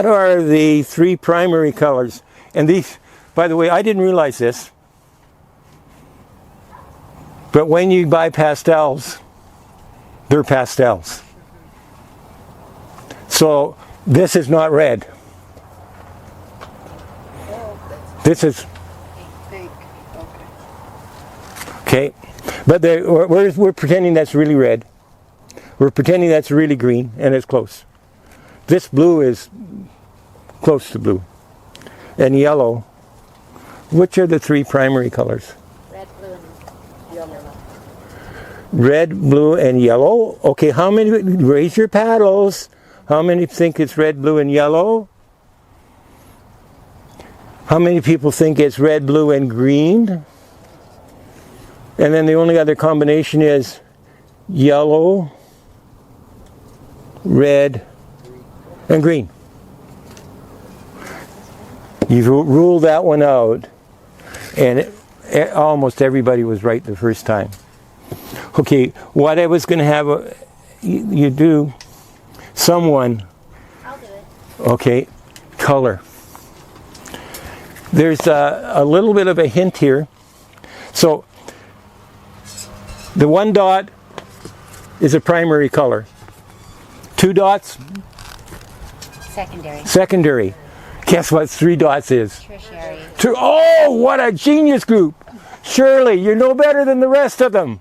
Speaker 2: are the 3 primary colors? And these, by the way, I didn't realize this. But when you buy pastels, they're pastels. So this is not red. This is
Speaker 3: Fake.
Speaker 2: okay. But we're pretending that's really red. We're pretending that's really green, and it's close. This blue is close to blue. And yellow. Which are the 3 primary colors?
Speaker 4: Red, blue, and yellow.
Speaker 2: Red, blue, and yellow. Okay, how many? Raise your paddles. How many think it's red, blue, and yellow? How many people think it's red, blue, and green? And then the only other combination is yellow, red, and green. You've ruled that one out, and almost everybody was right the first time. Okay, what I was going to have you do, someone,
Speaker 4: I'll do it.
Speaker 2: okay, color. There's a little bit of a hint here. So the 1 dot is a primary color. 2 dots?
Speaker 4: Secondary.
Speaker 2: Secondary. Guess what 3 dots is?
Speaker 4: Tertiary.
Speaker 2: Oh, what a genius group. Shirley, you're no better than the rest of them.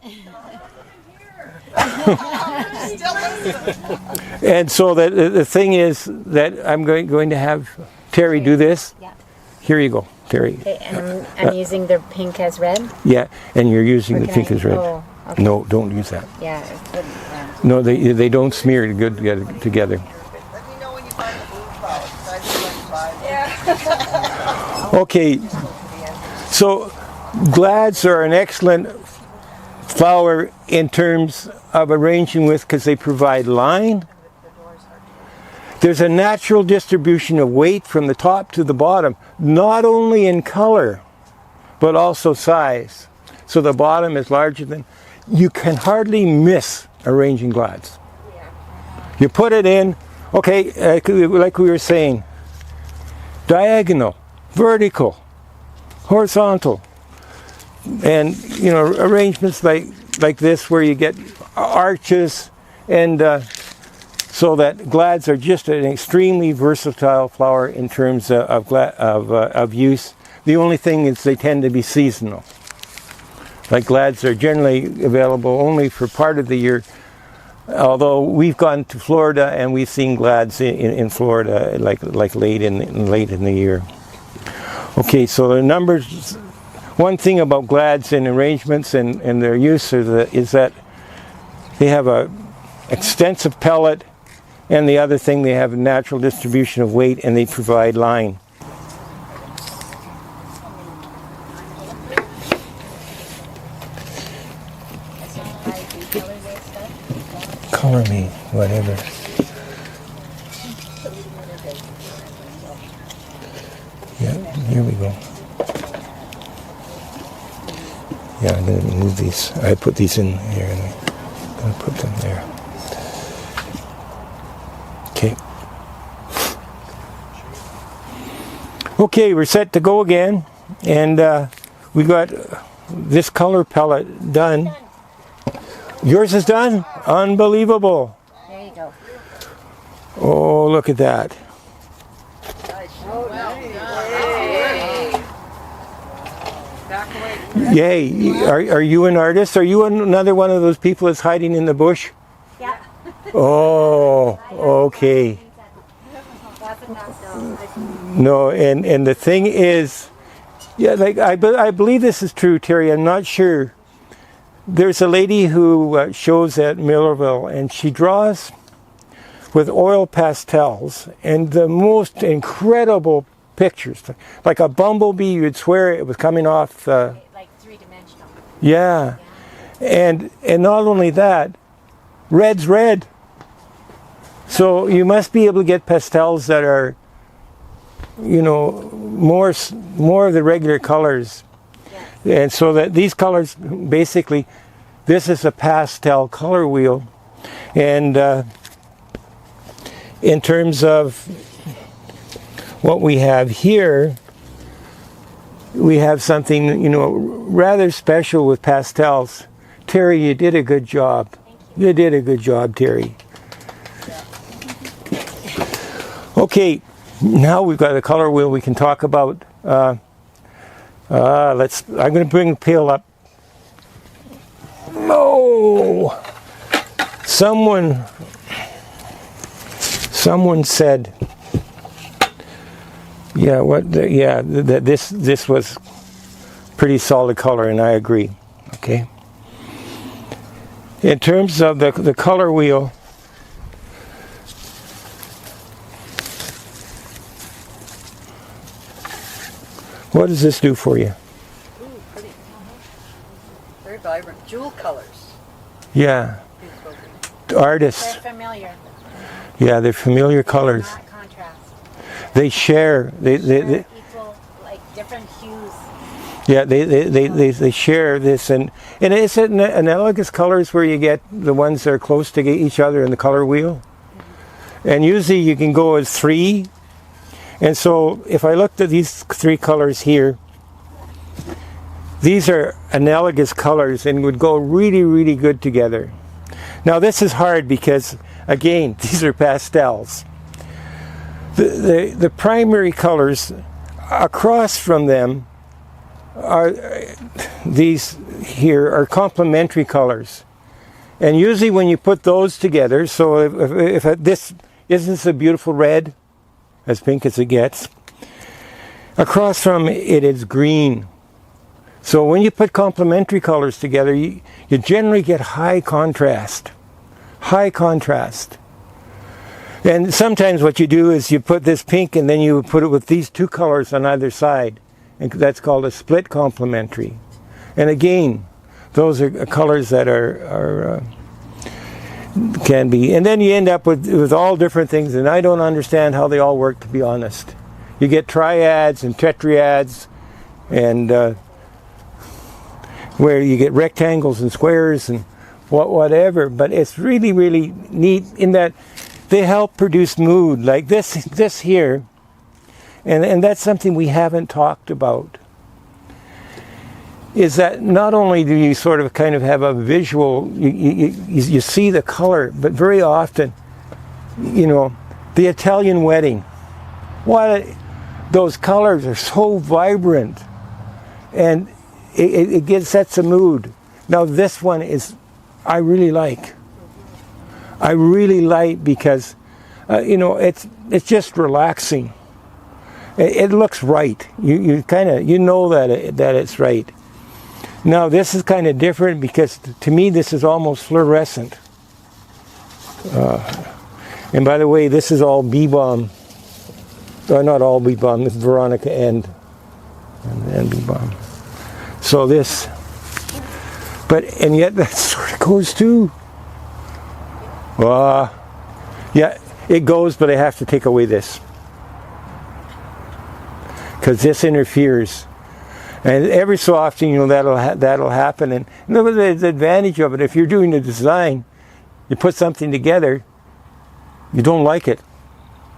Speaker 2: And so the thing is that I'm going to have Terry do this.
Speaker 4: Yeah.
Speaker 2: Here you go, Terry.
Speaker 4: Okay, and I'm using the pink as red.
Speaker 2: Yeah, and you're using
Speaker 4: Or
Speaker 2: the
Speaker 4: can
Speaker 2: pink
Speaker 4: I-
Speaker 2: as red.
Speaker 4: oh, okay.
Speaker 2: No, don't use that.
Speaker 4: Yeah. It's good.
Speaker 2: No, they don't smear good together.
Speaker 3: Let me know when you find the blue flowers. I just like to buy them.
Speaker 2: Okay, so glads are an excellent flower in terms of arranging with because they provide line. There's a natural distribution of weight from the top to the bottom, not only in color, but also size. So the bottom is larger than, you can hardly miss arranging glads. You put it in, okay, like we were saying, diagonal, vertical, horizontal, and you know, arrangements like this where you get arches, and so that glads are just an extremely versatile flower in terms of use. The only thing is they tend to be seasonal. Like glads are generally available only for part of the year, although we've gone to Florida and we've seen glads in Florida like late in the year. Okay, so the numbers. One thing about glads and arrangements and their use is that they have a extensive pellet, and the other thing, they have a natural distribution of weight, and they provide line. Color me, whatever. Yeah, here we go. Yeah, I'm going to move these. I put these in here and I'm going to put them there. Okay. Okay, we're set to go again. And we got this color palette done. Yours is done? Unbelievable.
Speaker 4: There you go.
Speaker 2: Oh, look at that. Yay. Are you an artist? Are you another one of those people that's hiding in the bush?
Speaker 4: Yeah.
Speaker 2: Oh, okay. No, and the thing is, yeah, like I believe this is true, Terry. I'm not sure. There's a lady who shows at Millerville, and she draws with oil pastels and the most incredible pictures. Like a bumblebee, you'd swear it was coming off the...
Speaker 4: Like three-dimensional.
Speaker 2: Yeah. And not only that, red's red. So you must be able to get pastels that are, you know, more of the regular colors. And so that these colors, basically, this is a pastel color wheel. And in terms of what we have here, we have something, you know, rather special with pastels. Terry, you did a good job. You did a good job, Terry. Okay, now we've got a color wheel we can talk about. I'm going to bring the pail up. No! Someone said, that this was pretty solid color, and I agree. Okay. In terms of the color wheel, what does this do for you?
Speaker 3: Ooh, pretty. Very vibrant. Jewel colors.
Speaker 2: Yeah.
Speaker 3: Beautiful.
Speaker 2: Artists.
Speaker 4: They're familiar.
Speaker 2: Yeah, they're familiar colors.
Speaker 4: Not contrast.
Speaker 2: They share. They
Speaker 4: Equal, like different hues.
Speaker 2: yeah, they share this, and it's analogous colors where you get the ones that are close to each other in the color wheel. And usually you can go as 3. And so if I looked at these 3 colors here, these are analogous colors and would go really, really good together. Now this is hard because Again, these are pastels. The primary colors across from them are these here are complementary colors. And usually when you put those together, so if this isn't a beautiful red, as pink as it gets, across from it is green. So when you put complementary colors together, you generally get high contrast. High contrast. And sometimes what you do is you put this pink and then you put it with these two colors on either side. And that's called a split complementary. And again, those are colors that can be. And then you end up with all different things, and I don't understand how they all work, to be honest. You get triads and tetrads, and where you get rectangles and squares and whatever. But it's really, really neat in that they help produce mood, like this here. And that's something we haven't talked about, is that not only do you sort of kind of have a visual, you see the color, but very often, you know, the Italian wedding, those colors are so vibrant, and it sets a mood. Now this one is, I really like because, you know, it's just relaxing. It looks right. You kind of, you know that it's right. Now this is kind of different because to me this is almost fluorescent. And by the way, this is all bee balm. Not all bee balm. This is Veronica and bee balm. So this, and yet that sort of goes too. Yeah, it goes, but I have to take away this, because this interferes, and every so often, you know, that'll happen. And look at the advantage of it. If you're doing a design, you put something together, you don't like it,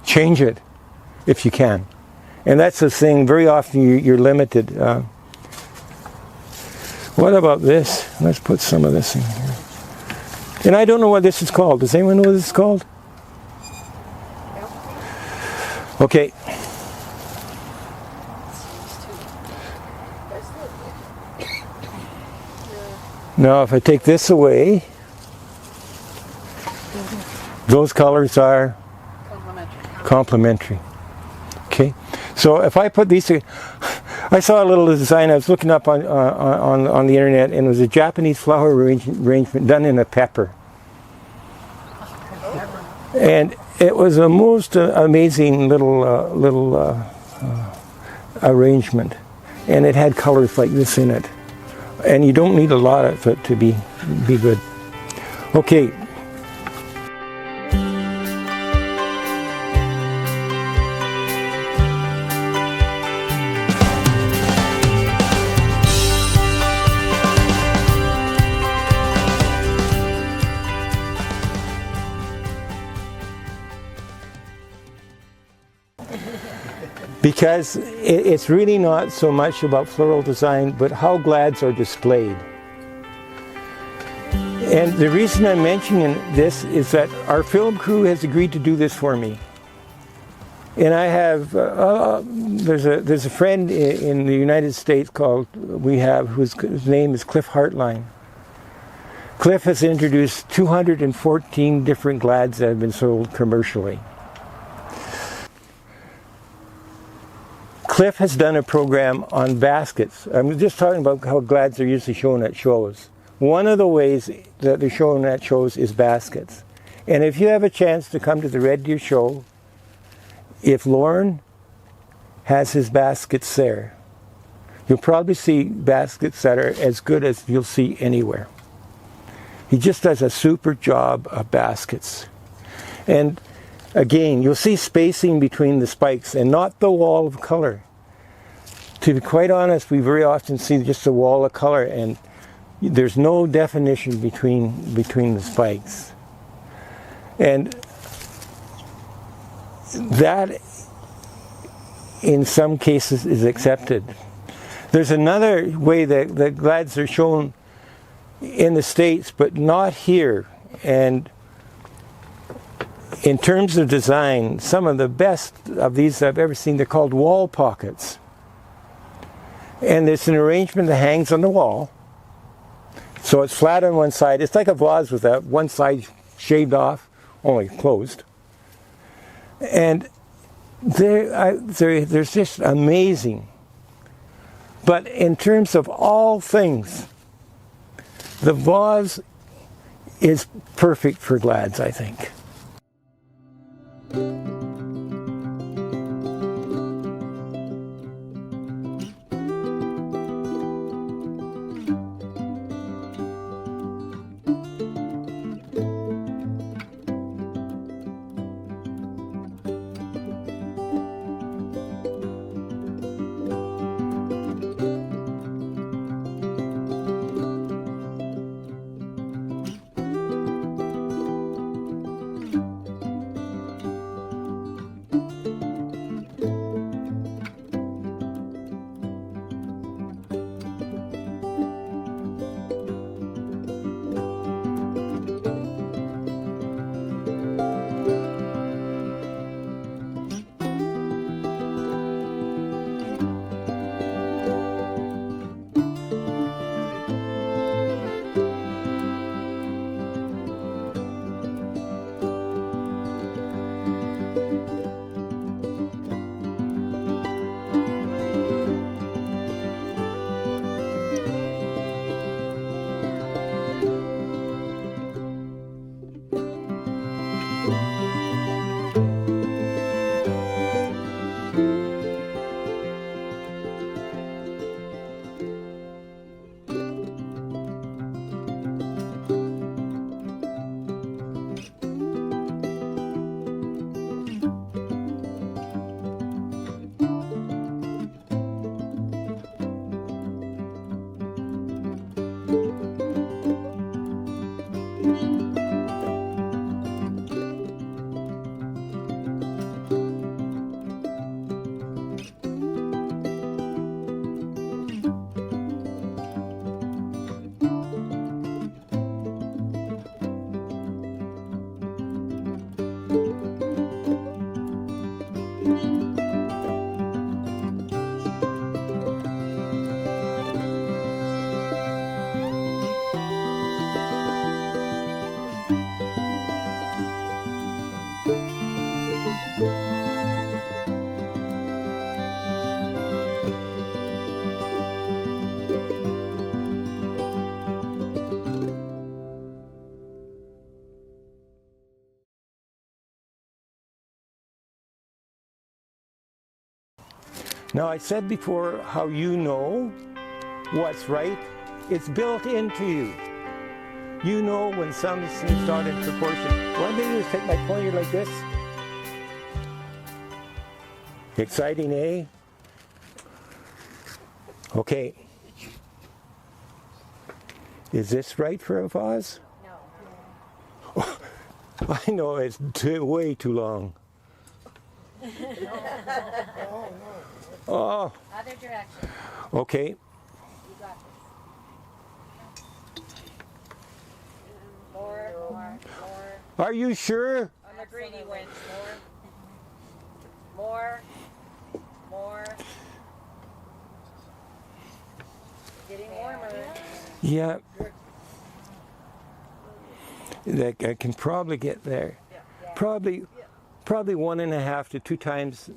Speaker 2: change it if you can. And that's the thing. Very often you're limited. What about this? Let's put some of this in here. And I don't know what this is called. Does anyone know what this is called? Okay. Now if I take this away, those colors are complementary. Okay. So if I put these, I saw a little design I was looking up on the internet, and it was a Japanese flower arrangement done in a pepper. And it was a most amazing little arrangement, and it had colors like this in it. And you don't need a lot of it to be good. Okay. Because it's really not so much about floral design, but how glads are displayed. And the reason I'm mentioning this is that our film crew has agreed to do this for me. And I have, there's a friend in the United States whose name is Cliff Hartline. Cliff has introduced 214 different glads that have been sold commercially. Cliff has done a program on baskets. I'm just talking about how glads are usually shown at shows. One of the ways that they're shown at shows is baskets. And if you have a chance to come to the Red Deer show, if Lauren has his baskets there, you'll probably see baskets that are as good as you'll see anywhere. He just does a super job of baskets. And again, you'll see spacing between the spikes and not the wall of color. To be quite honest, we very often see just a wall of color, and there's no definition between the spikes. And that, in some cases, is accepted. There's another way that the glads are shown in the States, but not here. And in terms of design, some of the best of these I've ever seen, they're called wall pockets. And it's an arrangement that hangs on the wall. So it's flat on one side. It's like a vase with that one side shaved off, only closed. And they're just amazing. But in terms of all things, the vase is perfect for glads, I think. Now, I said before how you know what's right. It's built into you. You know when something's not in proportion. What I'm going to do is take my pointer like this. Exciting, eh? Okay. Is this right for a vase?
Speaker 4: No.
Speaker 2: I know, it's way too long. Oh.
Speaker 4: Other direction.
Speaker 2: Okay.
Speaker 4: You got this. More.
Speaker 2: Are you sure?
Speaker 4: On the greedy winch. More. Getting warmer.
Speaker 2: Yeah. I can probably get there.
Speaker 4: Yeah.
Speaker 2: Probably 1.5 to 2 times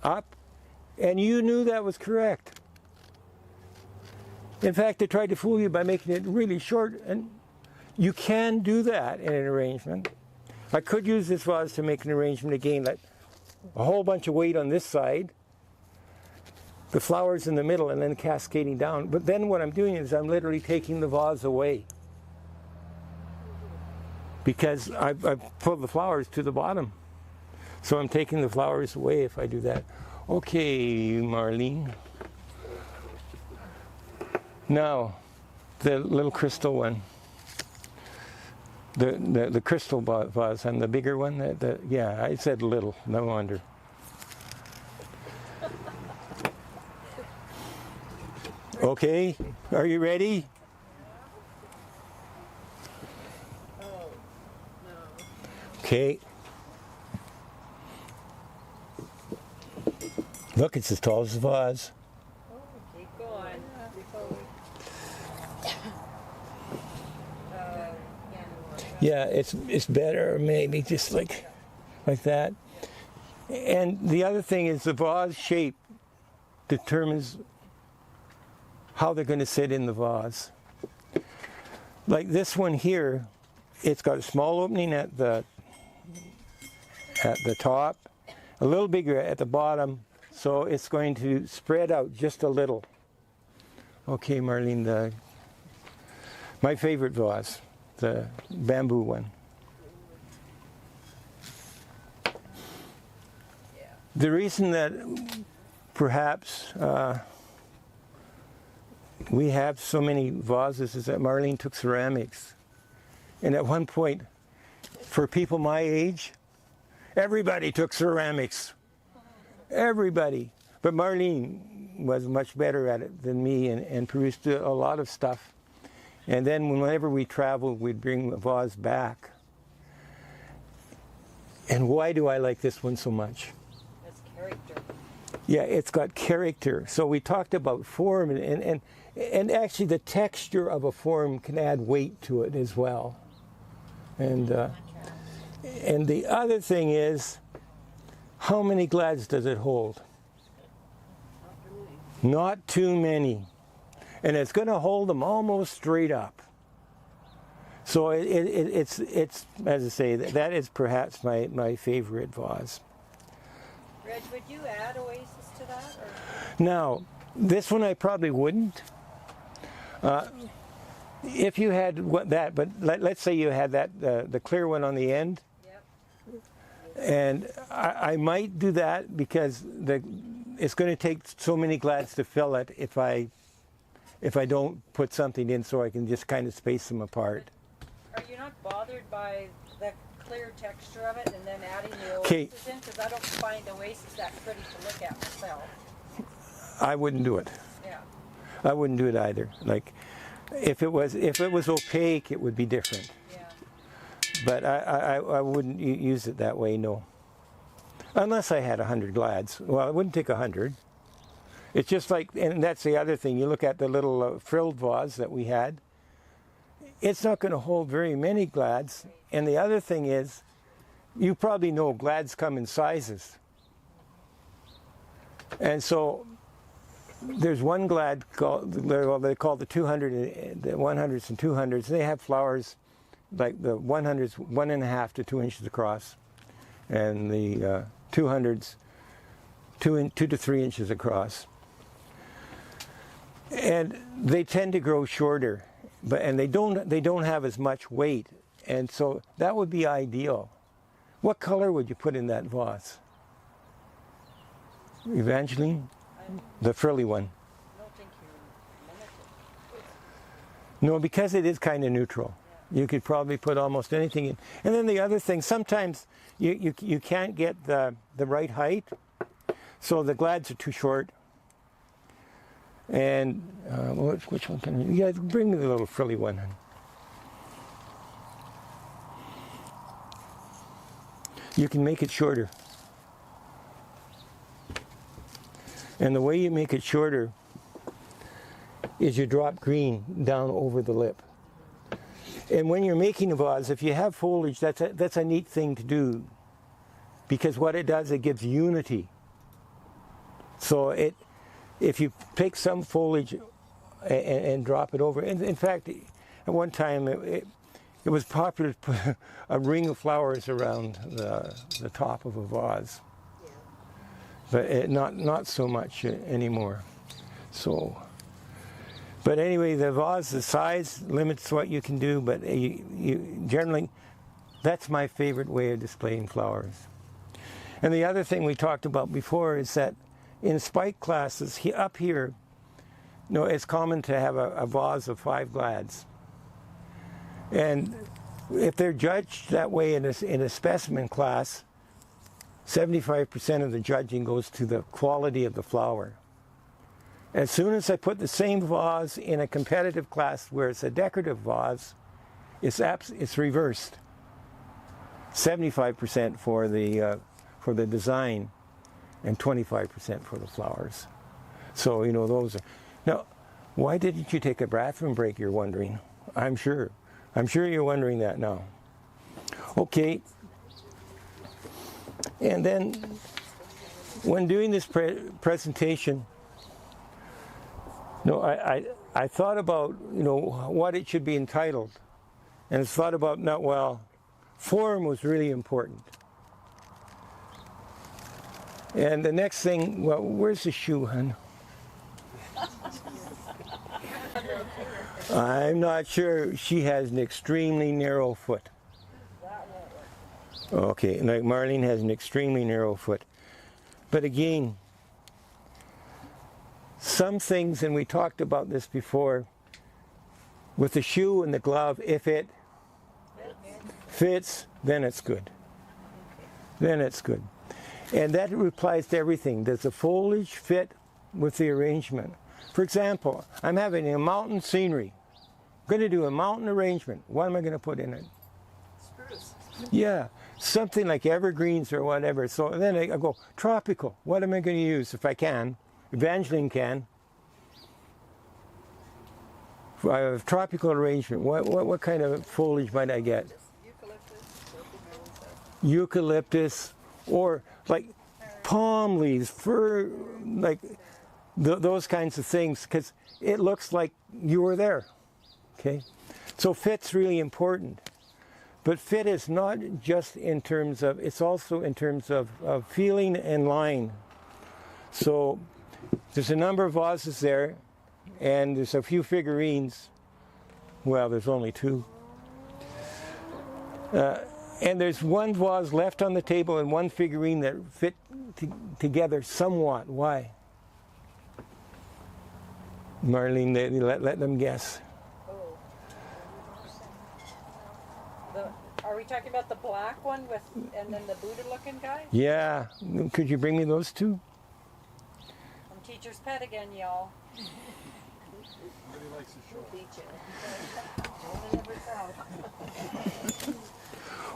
Speaker 2: up. And you knew that was correct. In fact, they tried to fool you by making it really short, and you can do that in an arrangement. I could use this vase to make an arrangement again, like a whole bunch of weight on this side, the flowers in the middle, and then cascading down. But then what I'm doing is I'm literally taking the vase away, because I've pulled the flowers to the bottom. So I'm taking the flowers away if I do that. Okay, Marlene. Now, the little crystal one. The crystal vase and the bigger one. Yeah, I said little, no wonder. Okay, are you ready? Okay. Look, it's as tall as the vase.
Speaker 4: Keep going.
Speaker 2: Yeah, it's better maybe just like that. And the other thing is the vase shape determines how they're going to sit in the vase. Like this one here, it's got a small opening at the top, a little bigger at the bottom, so it's going to spread out just a little. Okay, Marlene, my favorite vase, the bamboo one. The reason that perhaps we have so many vases is that Marlene took ceramics. And at one point, for people my age, everybody took ceramics. Everybody. But Marlene was much better at it than me and produced a lot of stuff. And then whenever we traveled, we'd bring the vase back. And why do I like this one so much?
Speaker 4: That's character.
Speaker 2: Yeah, it's got character. So we talked about form, and actually the texture of a form can add weight to it as well. And the other thing is, how many glads does it hold? Not too many. And it's going to hold them almost straight up. So it's as I say, that is perhaps my favorite vase.
Speaker 4: Reg, would you add oasis to that? Or?
Speaker 2: Now, this one I probably wouldn't. If you had that, but let's say you had that the clear one on the end,
Speaker 4: Yep.
Speaker 2: and I might do that because it's going to take so many glads to fill it if I don't put something in so I can just kind of space them apart.
Speaker 4: Are you not bothered by the clear texture of it and then adding the
Speaker 2: Okay.
Speaker 4: oasis in? Because I don't find oasis that pretty to look at myself.
Speaker 2: I wouldn't do it.
Speaker 4: Yeah.
Speaker 2: I wouldn't do it either. Like, if it was opaque, it would be different.
Speaker 4: Yeah.
Speaker 2: But I wouldn't use it that way, no. Unless I had 100 glads. Well, it wouldn't take 100. It's just like, and that's the other thing. You look at the little frilled vase that we had. It's not going to hold very many glads. And the other thing is, you probably know glads come in sizes. And so there's one glad called, well, they call the 200, the 100s and 200s. They have flowers like the 100s 1.5 to 2 inches across, and the 200s 2 to 3 inches across. And they tend to grow shorter, and they don't have as much weight, and so that would be ideal. What color would you put in that vase? Evangeline? The frilly one.
Speaker 4: I don't think you're limited.
Speaker 2: No, because it is kind of neutral. You could probably put almost anything in. And then the other thing, sometimes you can't get the right height, so the glads are too short. And which one can you? Yeah, bring me the little frilly one. You can make it shorter. And the way you make it shorter is you drop green down over the lip. And when you're making a vase, if you have foliage, that's a neat thing to do, because what it does, it gives unity. So if you take some foliage and drop it over, and in fact, at one time it was popular to put a ring of flowers around the top of a vase. But not so much anymore. So, but anyway, the vase, the size limits what you can do. But you generally, that's my favorite way of displaying flowers. And the other thing we talked about before is that in spike classes up here, it's common to have a vase of 5 glads. And if they're judged that way in a specimen class, 75% of the judging goes to the quality of the flower. As soon as I put the same vase in a competitive class where it's a decorative vase, it's reversed. 75% for the design, and 25% for the flowers. So, you know, those are. Now, why didn't you take a bathroom break, you're wondering? I'm sure you're wondering that now. Okay. And then, when doing this presentation, no, I thought about, you know, what it should be entitled. And I thought about, form was really important. And the next thing, well, where's the shoe, hon? I'm not sure. She has an extremely narrow foot. Okay, like Marlene has an extremely narrow foot. But again, some things, and we talked about this before, with the shoe and the glove, if it fits, then it's good. Then it's good. And that applies to everything. Does the foliage fit with the arrangement? For example, I'm having a mountain scenery. I'm going to do a mountain arrangement. What am I going to put in it?
Speaker 4: Spruce.
Speaker 2: Yeah, something like evergreens or whatever. So then I go, tropical. What am I going to use if I can? Evangeline can. Tropical arrangement. What kind of foliage might I get? Eucalyptus, or like palm leaves, fir, like those kinds of things, because it looks like you were there. Okay, so fit's really important, but fit is not just in terms of, it's also in terms of feeling and line. So there's a number of vases there, and there's a few figurines. Well, there's only two. And there's one vase left on the table and one figurine that fit together somewhat. Why? Marlene, let them guess.
Speaker 4: Are we talking about the black one with, and then the Buddha-looking guy?
Speaker 2: Yeah. Could you bring me those two?
Speaker 4: I'm teacher's pet again, y'all.
Speaker 6: Nobody likes to show.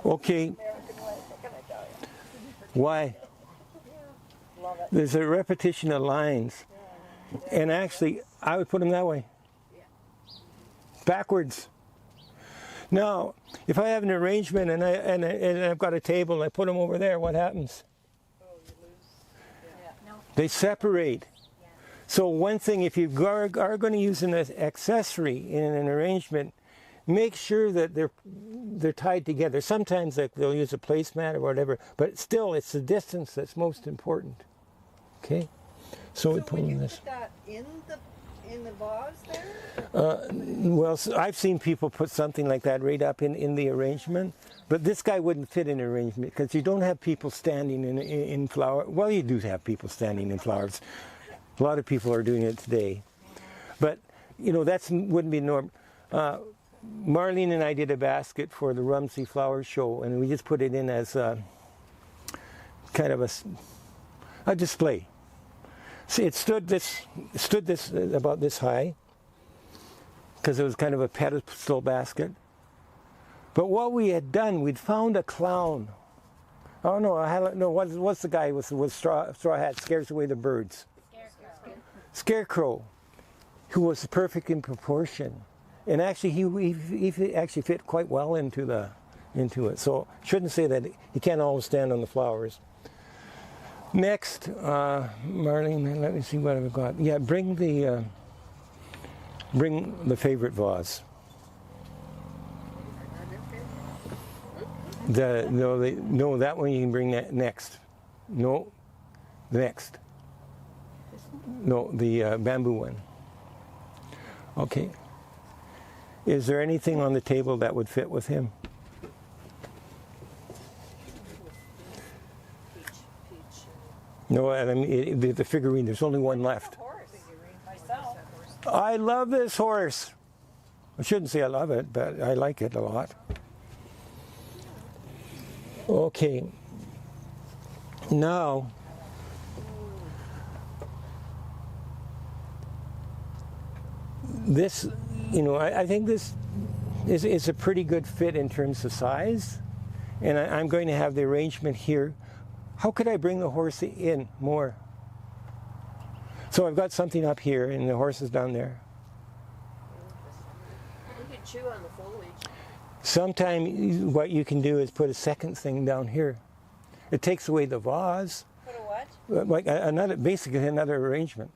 Speaker 2: Okay. Why? There's a repetition of lines. And actually, I would put them that way. Backwards. Now, if I have an arrangement and I've got a table and I put them over there, what happens? They separate. So one thing, if you are going to use an accessory in an arrangement, make sure that they're tied together. Sometimes they'll use a placemat or whatever, but still, it's the distance that's most important. Okay, so we put in this.
Speaker 3: Put that in the vase there?
Speaker 2: Well, so I've seen people put something like that right up in the arrangement, but this guy wouldn't fit in an arrangement because you don't have people standing in flower. Well, you do have people standing in flowers. A lot of people are doing it today, but you know that wouldn't be normal. Marlene and I did a basket for the Rumsey Flower Show, and we just put it in as kind of a display. See, it stood this about this high because it was kind of a pedestal basket. But what we had done, we'd found a clown. Oh no! What's the guy with straw hat scares away the birds? Scarecrow, who was perfect in proportion. And actually, he actually fit quite well into it. So shouldn't say that he can't always stand on the flowers. Next, Marlene, let me see what I've got. Yeah, bring the favorite vase. No, that one you can bring that next. No, next. No, the bamboo one. Okay. Is there anything on the table that would fit with him? No, I mean, the figurine, there's only one left.
Speaker 4: Myself.
Speaker 2: I love this horse. I shouldn't say I love it, but I like it a lot. Okay. Now, this, you know, I think this is a pretty good fit in terms of size. And I'm going to have the arrangement here how could I bring the horse in more? So I've got something up here and the horse is down there.
Speaker 4: You could chew on the foliage.
Speaker 2: Sometime what you can do is put a second thing down here. It takes away the vase.
Speaker 4: Put a what?
Speaker 2: Like another, basically another arrangement.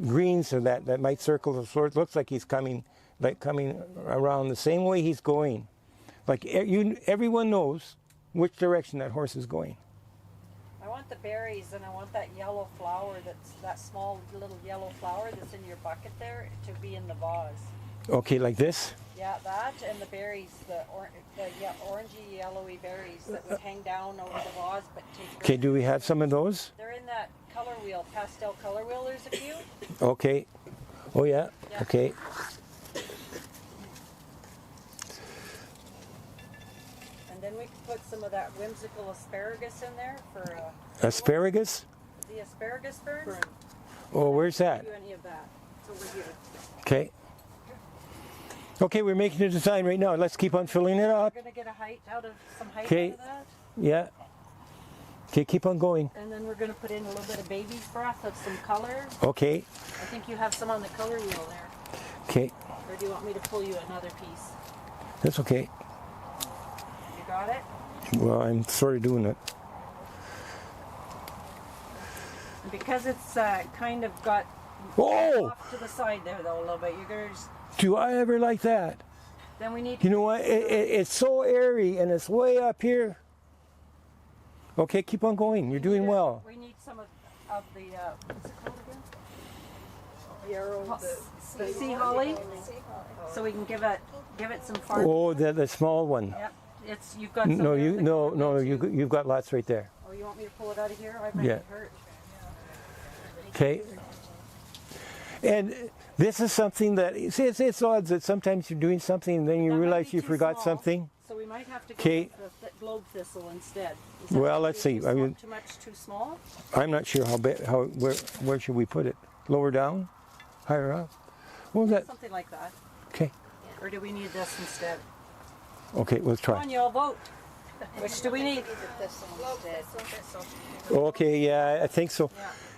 Speaker 2: Greens so that might circle the floor. It looks like he's coming around the same way he's going. Like everyone knows which direction that horse is going.
Speaker 4: I want the berries and I want that yellow flower, that small little yellow flower that's in your bucket there to be in the vase.
Speaker 2: Okay, like this?
Speaker 4: Yeah, that and the berries, the orangey, yellowy berries that would hang down over the vase but take.
Speaker 2: Okay, do we have some of those?
Speaker 4: They're in that color wheel, pastel color wheel. There's a few.
Speaker 2: Okay. Oh yeah.
Speaker 4: Yeah.
Speaker 2: Okay.
Speaker 4: And then we could put some of that whimsical asparagus in there for.
Speaker 2: Asparagus?
Speaker 4: The asparagus fern.
Speaker 2: Oh, where's that?
Speaker 4: Do any of that? It's over here.
Speaker 2: Okay. Okay, we're making a design right now. Let's keep on filling it up.
Speaker 4: We're gonna get some height
Speaker 2: Okay.
Speaker 4: out of that.
Speaker 2: Yeah. Okay, keep on going.
Speaker 4: And then we're going to put in a little bit of baby's breath of some color.
Speaker 2: Okay.
Speaker 4: I think you have some on the color wheel there.
Speaker 2: Okay.
Speaker 4: Or do you want me to pull you another piece?
Speaker 2: That's okay.
Speaker 4: You got it?
Speaker 2: Well, I'm sort of doing it.
Speaker 4: And because it's kind of got
Speaker 2: Oh!
Speaker 4: off to the side there though a little bit, you're going to just,
Speaker 2: Do I ever like that?
Speaker 4: then we need
Speaker 2: You know what? It's so airy and it's way up here. Okay, keep on going. You're doing well.
Speaker 4: We need some of the, what's it called again? The sea holly. So we can give it some farm.
Speaker 2: Oh, the small one.
Speaker 4: Yep. You've got some
Speaker 2: No,
Speaker 4: there that can
Speaker 2: you've got lots right there.
Speaker 4: Oh, you want me to pull it out of here? I might
Speaker 2: Yeah.
Speaker 4: get hurt.
Speaker 2: Okay. And this is something that, see, it's odds that sometimes you're doing something and then you
Speaker 4: That might
Speaker 2: realize
Speaker 4: be
Speaker 2: you
Speaker 4: too
Speaker 2: forgot
Speaker 4: small,
Speaker 2: something.
Speaker 4: So we might have to go
Speaker 2: Okay.
Speaker 4: with the globe thistle instead. Is that
Speaker 2: Well,
Speaker 4: too
Speaker 2: let's see.
Speaker 4: too
Speaker 2: I
Speaker 4: small-
Speaker 2: mean-
Speaker 4: too much, too small.
Speaker 2: I'm not sure where should we put it? Lower down? Higher up? What was that?
Speaker 4: Something like that.
Speaker 2: Okay.
Speaker 4: Or do we need this instead?
Speaker 2: Okay, let's
Speaker 4: Come
Speaker 2: try.
Speaker 4: on, y'all vote. Which do we need?
Speaker 2: Okay, yeah, I think so.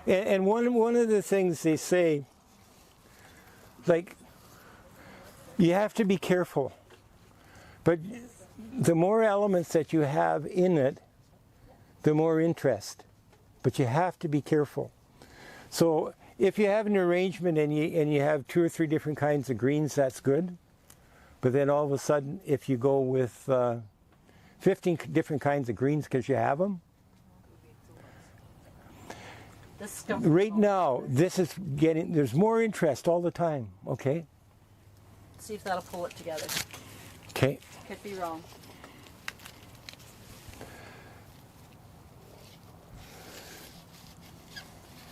Speaker 4: Yeah.
Speaker 2: And one of the things they say, like, you have to be careful. But the more elements that you have in it, the more interest. But you have to be careful. So if you have an arrangement and you have 2 or 3 different kinds of greens, that's good. But then all of a sudden, if you go with 15 different kinds of greens because you have them,
Speaker 4: This stuff.
Speaker 2: right now, there's more interest all the time, okay?
Speaker 4: See if that'll pull it together.
Speaker 2: Okay.
Speaker 4: Could be wrong.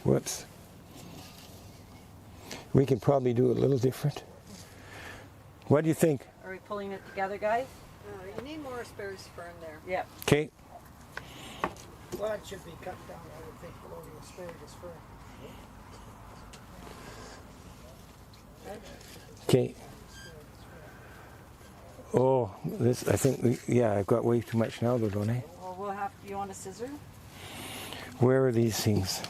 Speaker 2: Whoops. We can probably do it a little different. What do you think?
Speaker 4: Are we pulling it together, guys?
Speaker 3: You need more asparagus fern there.
Speaker 4: Yep.
Speaker 2: Okay.
Speaker 1: Well, it should be cut down, I would think, below the asparagus fern.
Speaker 2: Okay. Oh, this, I think, yeah, I've got way too much now though, don't I?
Speaker 4: Well, we'll have. You want a scissor?
Speaker 2: Where are these things?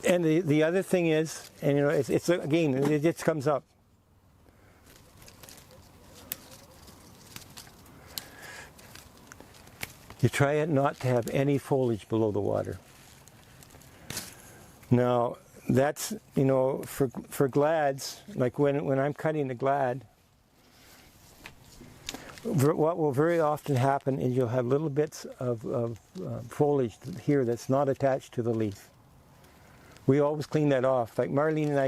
Speaker 2: And the other thing is, and you know, it's again, it just comes up. You try it not to have any foliage below the water. Now, that's, you know, for glads, like when I'm cutting a glad, what will very often happen is you'll have little bits of foliage here that's not attached to the leaf. We always clean that off. Like Marlene and I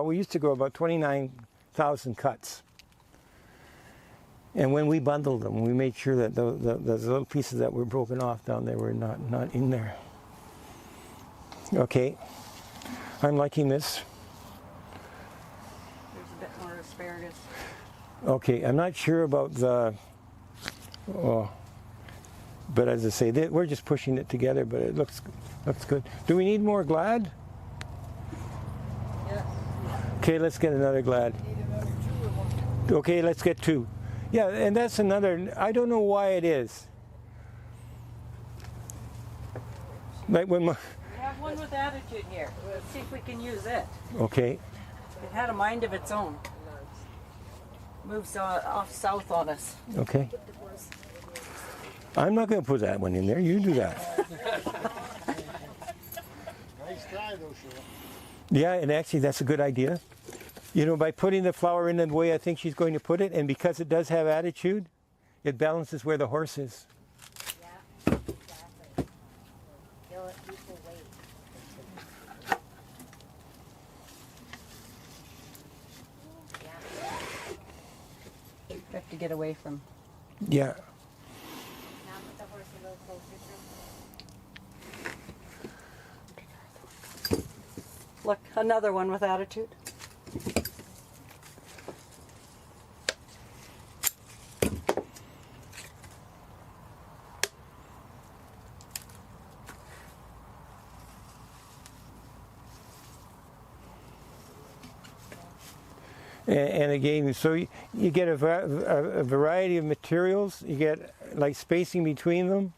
Speaker 2: we used to grow about 29,000 cuts. And when we bundled them, we made sure that those little pieces that were broken off down there were not in there. Okay, I'm liking this.
Speaker 4: There's a bit more asparagus.
Speaker 2: Okay, I'm not sure about but as I say, we're just pushing it together, but it looks good. Do we need more glad?
Speaker 4: Yeah.
Speaker 2: Okay, let's get another glad. Okay, let's get 2. Yeah, and that's another, I don't know why it is. Like when my,
Speaker 4: We have one with attitude here. Let's see if we can use it.
Speaker 2: okay.
Speaker 4: It had a mind of its own. Moves off south on us.
Speaker 2: Okay. I'm not going to put that one in there. You do that.
Speaker 6: Nice try though, Cheryl.
Speaker 2: Yeah, and actually that's a good idea. You know, by putting the flower in the way I think she's going to put it, and because it does have attitude, it balances where the horse is.
Speaker 7: Yeah, exactly. Feel it equal weight. Yeah.
Speaker 4: You have to get away from.
Speaker 2: Yeah.
Speaker 7: Now put the horse a little closer to him.
Speaker 4: Look, another one with attitude.
Speaker 2: And again, so you get a variety of materials. You get like spacing between them,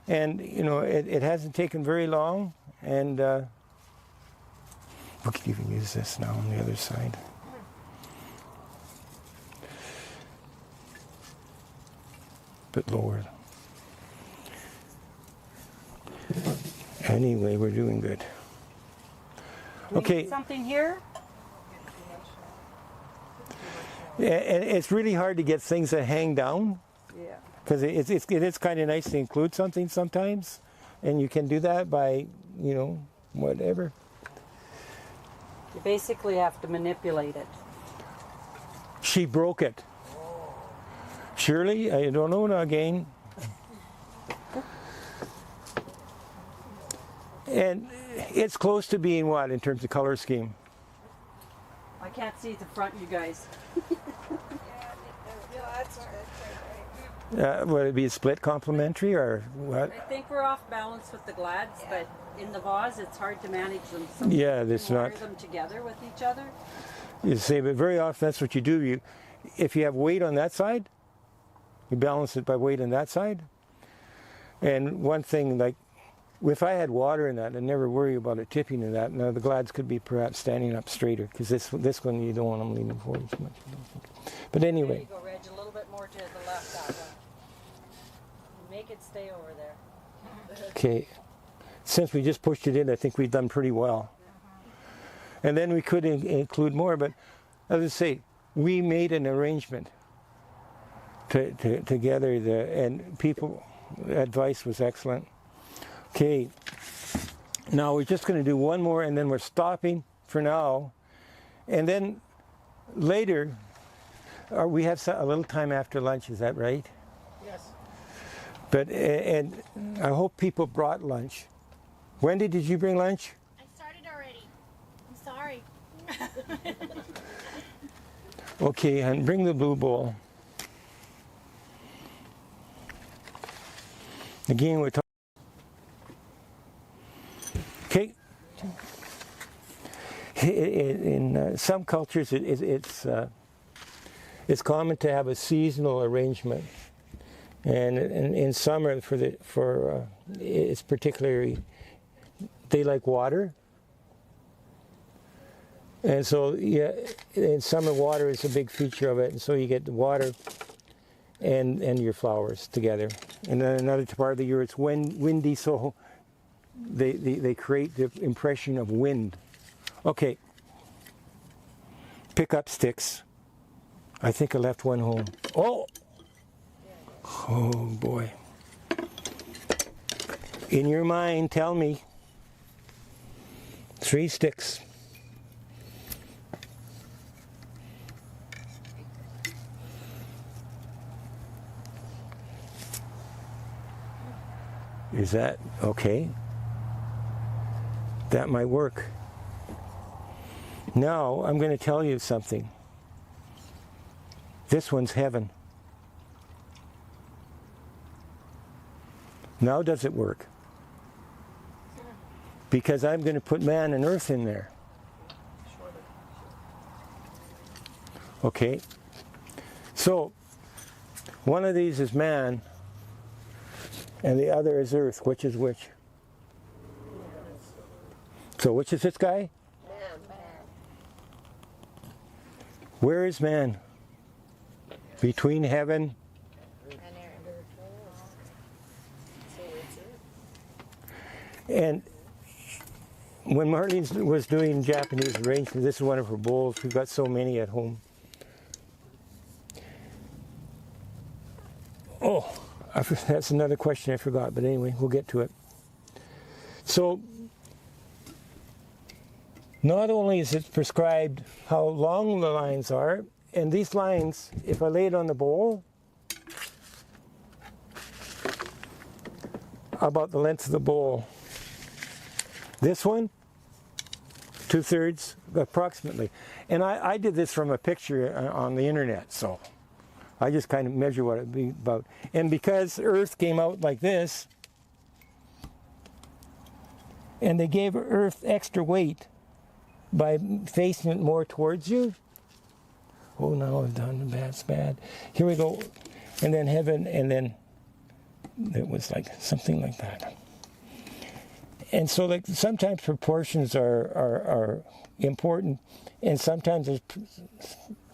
Speaker 2: and you know it hasn't taken very long. And we could even use this now on the other side. Bit lower. Anyway, we're doing good.
Speaker 4: Do we
Speaker 2: Okay.
Speaker 4: need something here?
Speaker 2: Yeah, and it's really hard to get things that hang down
Speaker 4: Yeah.
Speaker 2: because it is kind of nice to include something sometimes, and you can do that by, you know, whatever.
Speaker 4: You basically have to manipulate it.
Speaker 2: She broke it. Surely, I don't know now again. And it's close to being what in terms of color scheme?
Speaker 4: I can't see the front, you guys.
Speaker 2: Would it be a split complementary or what?
Speaker 4: I think we're off balance with the glads, but in the vase it's hard to manage them. So
Speaker 2: Yeah,
Speaker 4: you
Speaker 2: that's
Speaker 4: wire
Speaker 2: not.
Speaker 4: them together with each other.
Speaker 2: You say, but very often that's what you do. If you have weight on that side, you balance it by weight on that side. And one thing, like, if I had water in that, I'd never worry about it tipping in that. Now the glads could be perhaps standing up straighter because this one you don't want them leaning forward too much. But
Speaker 4: There
Speaker 2: anyway,
Speaker 4: you go, Reg, a little bit more to the left, that one. Make it stay over there.
Speaker 2: okay. Since we just pushed it in, I think we've done pretty well. And then we could include more, but as I say, we made an arrangement together, and people advice was excellent. Okay, now we're just going to do one more, and then we're stopping for now, and then later we have a little time after lunch. Is that right?
Speaker 6: Yes.
Speaker 2: But and I hope people brought lunch. Wendy, did you bring lunch?
Speaker 7: I started already. I'm sorry.
Speaker 2: Okay, and bring the blue bowl. Again, we're talking. Okay. In some cultures, it's common to have a seasonal arrangement, and in summer, it's particularly they like water, and so yeah, in summer water is a big feature of it, and so you get the water and your flowers together. And then another part of the year it's windy, so they create the impression of wind. Okay, pick up sticks. I think I left one home. Oh boy. In your mind, tell me. 3 sticks. Is that okay? That might work. Now, I'm going to tell you something. This one's heaven. Now does it work? Because I'm going to put man and earth in there. Okay? So, one of these is man, and the other is earth. Which is which? So which is this guy? Where is man? Between heaven and when Marlene was doing Japanese arrangements, this is one of her bowls. We've got so many at home. Oh, that's another question I forgot, but anyway, we'll get to it. So, not only is it prescribed how long the lines are, and these lines, if I lay it on the bowl, about the length of the bowl. This one, 2/3 approximately. And I did this from a picture on the internet, so I just kind of measure what it'd be about. And because Earth came out like this, and they gave Earth extra weight by facing it more towards you. Oh, now I've done that's bad. Here we go. And then heaven, and then it was like something like that. And so like sometimes proportions are important, and sometimes it's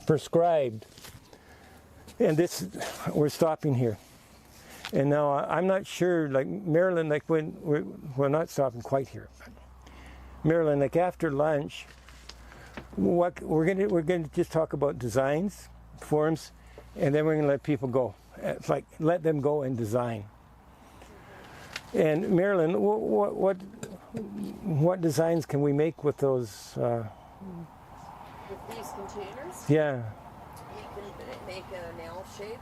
Speaker 2: prescribed. And this, we're stopping here. And now I'm not sure, like Marilyn, like when we're not stopping quite here. Marilyn, like after lunch, what we're gonna just talk about designs, forms, and then we're gonna let people go. It's like let them go and design. And Marilyn, what designs can we make with those?
Speaker 8: With these containers,
Speaker 2: Yeah.
Speaker 8: you can make an L shape.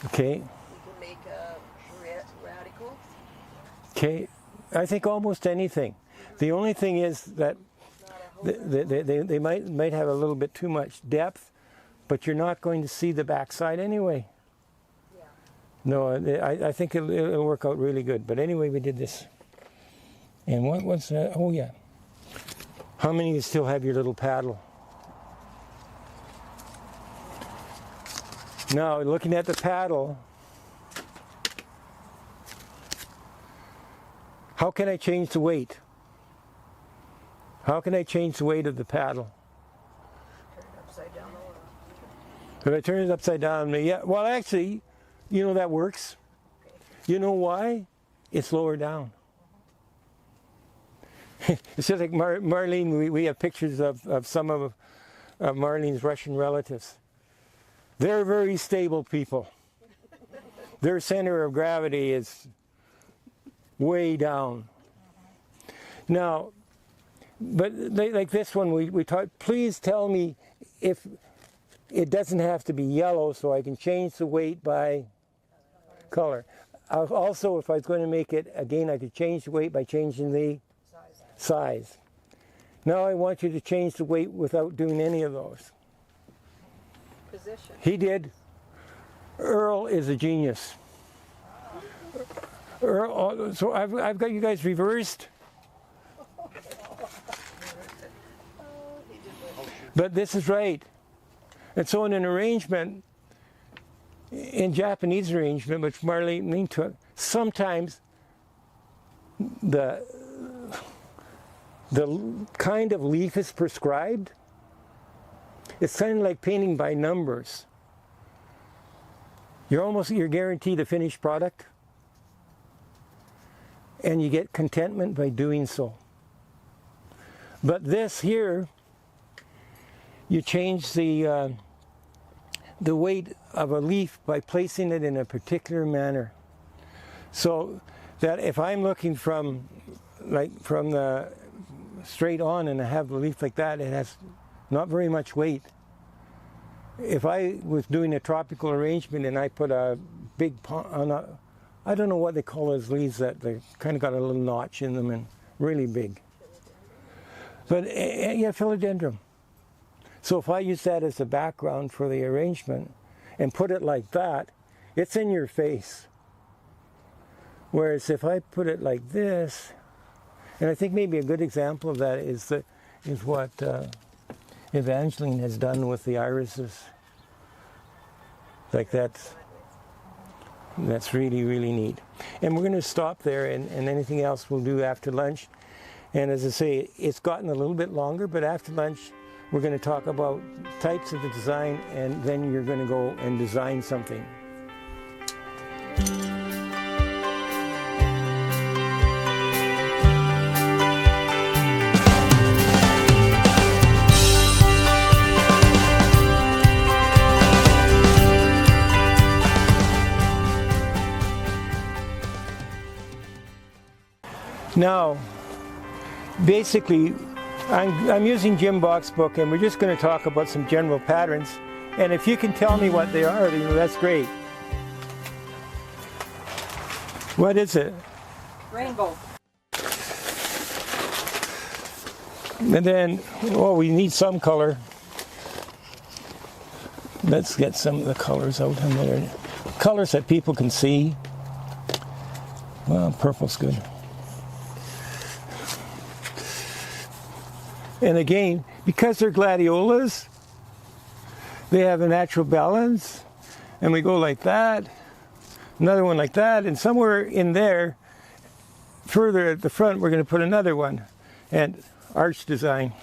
Speaker 2: Okay.
Speaker 8: You can make a radical.
Speaker 2: Okay. I think almost anything. The only thing is that they might have a little bit too much depth, but you're not going to see the backside anyway.
Speaker 8: Yeah.
Speaker 2: No, I think it'll work out really good. But anyway, we did this. And what was that? Oh, yeah. How many of you still have your little paddle? Now, looking at the paddle, how can I change the weight? How can I change the weight of the paddle?
Speaker 3: Turn it upside down.
Speaker 2: If I turn it upside down, yeah. Well, actually, you know that works. You know why? It's lower down. It's just like Marlene. We have pictures of some of Marlene's Russian relatives. They're very stable people. Their center of gravity is way down. Now, but like this one, we taught, please tell me if it doesn't have to be yellow so I can change the weight by color. Also, if I was going to make it, again, I could change the weight by changing the size. Now I want you to change the weight without doing any of those.
Speaker 8: Position.
Speaker 2: He did. Earl is a genius. Earl, so I've got you guys reversed. But this is right. And so in an arrangement, in Japanese arrangement, which Marlene took, sometimes the kind of leaf is prescribed. It's kind of like painting by numbers. You're guaranteed a finished product, and you get contentment by doing so. But this here, you change the weight of a leaf by placing it in a particular manner. So that if I'm looking from the straight on and I have the leaf like that, it has not very much weight. If I was doing a tropical arrangement and I put a big, I don't know what they call those leaves that they kind of got a little notch in them and really big. But yeah, philodendron. So if I use that as a background for the arrangement and put it like that, it's in your face. Whereas if I put it like this, and I think maybe a good example of that is what Evangeline has done with the irises. Like that's really, really neat. And we're going to stop there, and anything else we'll do after lunch. And as I say, it's gotten a little bit longer, but after lunch, we're going to talk about types of the design, and then you're going to go and design something. Now, basically, I'm using Jim Bach's book, and we're just going to talk about some general patterns. And if you can tell me what they are, that's great. What is it?
Speaker 4: Rainbow.
Speaker 2: And then, oh, we need some color. Let's get some of the colors out in there. Colors that people can see. Well, purple's good. And again, because they're gladiolas, they have a natural balance. And we go like that, another one like that, and somewhere in there, further at the front, we're going to put another one. And arch design.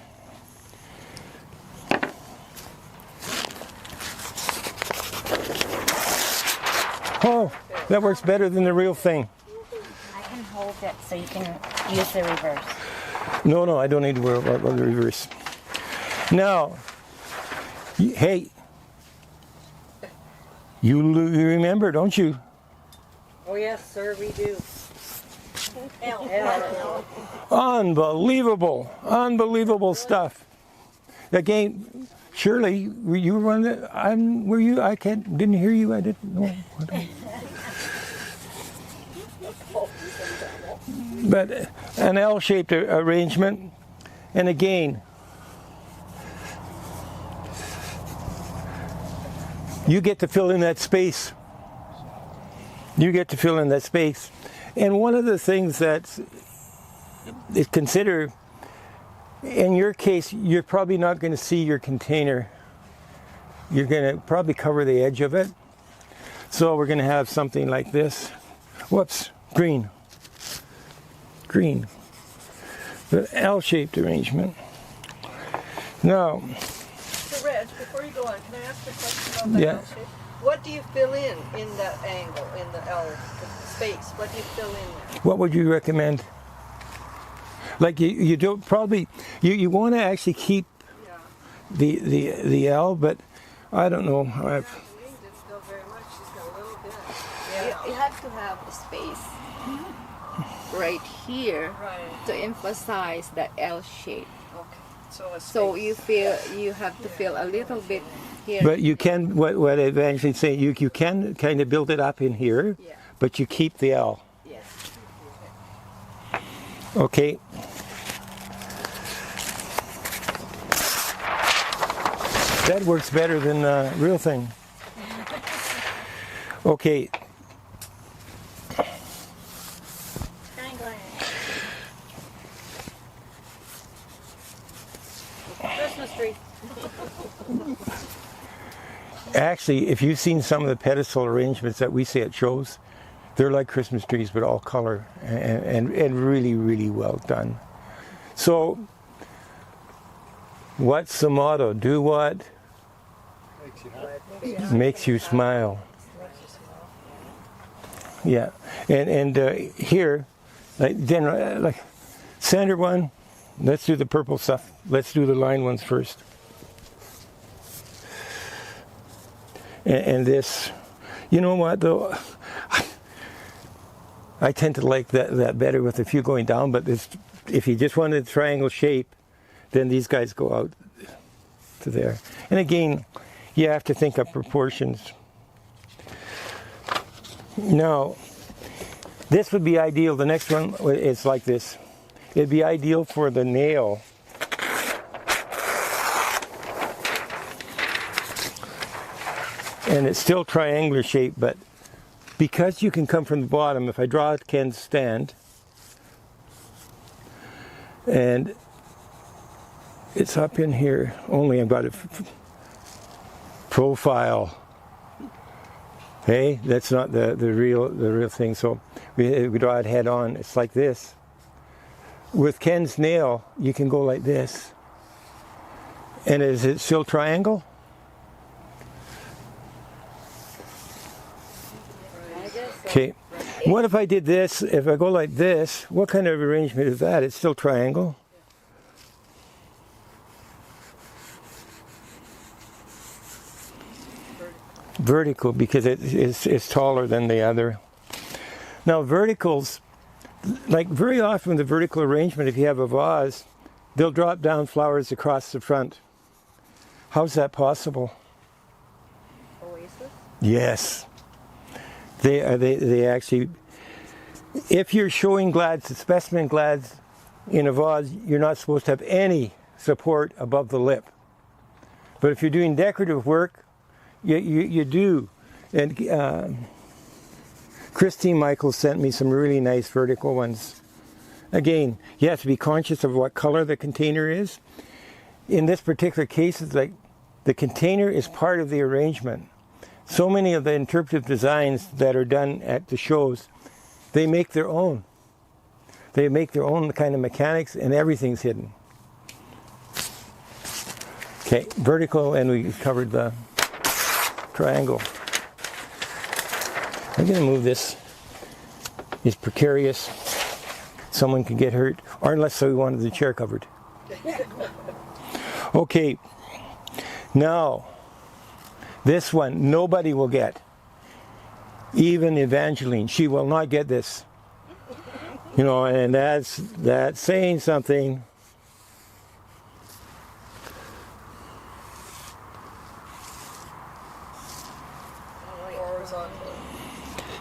Speaker 2: Oh, that works better than the real thing.
Speaker 7: I can hold it so you can use the reverse.
Speaker 2: No, I don't need to worry about the reverse. Now, hey, you remember, don't you?
Speaker 8: Oh yes, sir, we do.
Speaker 2: Unbelievable stuff. Again, Shirley, you were one that were you? I didn't hear you. I didn't know. But an L-shaped arrangement, and again, you get to fill in that space. You get to fill in that space. And one of the things that is considered, in your case, you're probably not going to see your container. You're going to probably cover the edge of it. So we're going to have something like this. Whoops, green. The L-shaped arrangement. Now,
Speaker 8: So Reg, before you go on, can I ask a question about the L shape? What do you fill in that angle, in the L the space? What do you fill in there?
Speaker 2: what would you recommend? Like you don't probably you want to actually keep the L, but I don't know.
Speaker 8: Elaine didn't fill very much. She's got a little bit. Yeah.
Speaker 5: You have to have a space right here to emphasize the L shape.
Speaker 8: Okay.
Speaker 5: So you have to feel a little bit here.
Speaker 2: But you can what I eventually say you can kind of build it up in here, but you keep the L.
Speaker 5: Yes.
Speaker 2: Okay. That works better than the real thing. Okay.
Speaker 8: Christmas tree.
Speaker 2: Actually, if you've seen some of the pedestal arrangements that we see at shows, they're like Christmas trees, but all color and really, really well done. So, what's the motto? Do what? Makes you smile. Yeah, and here, like center one. Let's do the purple stuff. Let's do the line ones first. And this, you know what though? I tend to like that better with a few going down, but if you just wanted a triangle shape, then these guys go out to there. And again, you have to think of proportions. Now, this would be ideal. The next one is like this. It'd be ideal for the nail. And it's still triangular shape, but because you can come from the bottom, if I draw Ken's stand, and it's up in here, only I've got a profile. Hey, that's not the real thing. So we draw it head on. It's like this. with Ken's nail, you can go like this. And is it still triangle? Okay. What if I did this? If I go like this, what kind of arrangement is that? It's still triangle. Vertical, because it's taller than the other. Now verticals, like very often the vertical arrangement, if you have a vase, they'll drop down flowers across the front. How's that possible?
Speaker 8: Oasis?
Speaker 2: Yes. They actually, if you're showing glads, specimen glads in a vase, you're not supposed to have any support above the lip. But if you're doing decorative work, you do. And Christine Michaels sent me some really nice vertical ones. Again, you have to be conscious of what color the container is. In this particular case, it's like the container is part of the arrangement. So many of the interpretive designs that are done at the shows, they make their own. They make their own kind of mechanics, and everything's hidden. Okay, vertical, and we covered the triangle. I'm going to move this. It's precarious. Someone could get hurt, or unless we wanted the chair covered. Okay, now this one nobody will get. Even Evangeline, she will not get this. You know, and that's saying something.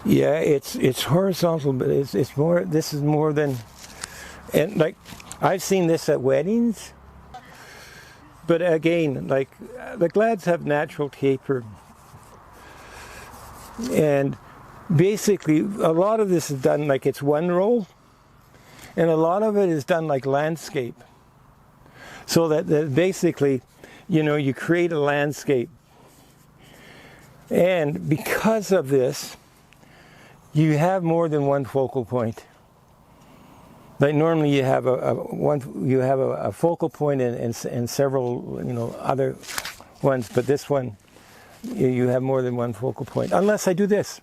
Speaker 2: Yeah, it's horizontal, but it's more. This is more than, and like I've seen this at weddings. But again, like the glads have natural taper, and basically a lot of this is done like it's one roll, and a lot of it is done like landscape. So that basically, you know, you create a landscape, and because of this, you have more than one focal point. Like normally you have a focal point and several, you know, other ones, but this one you have more than one focal point. Unless I do this,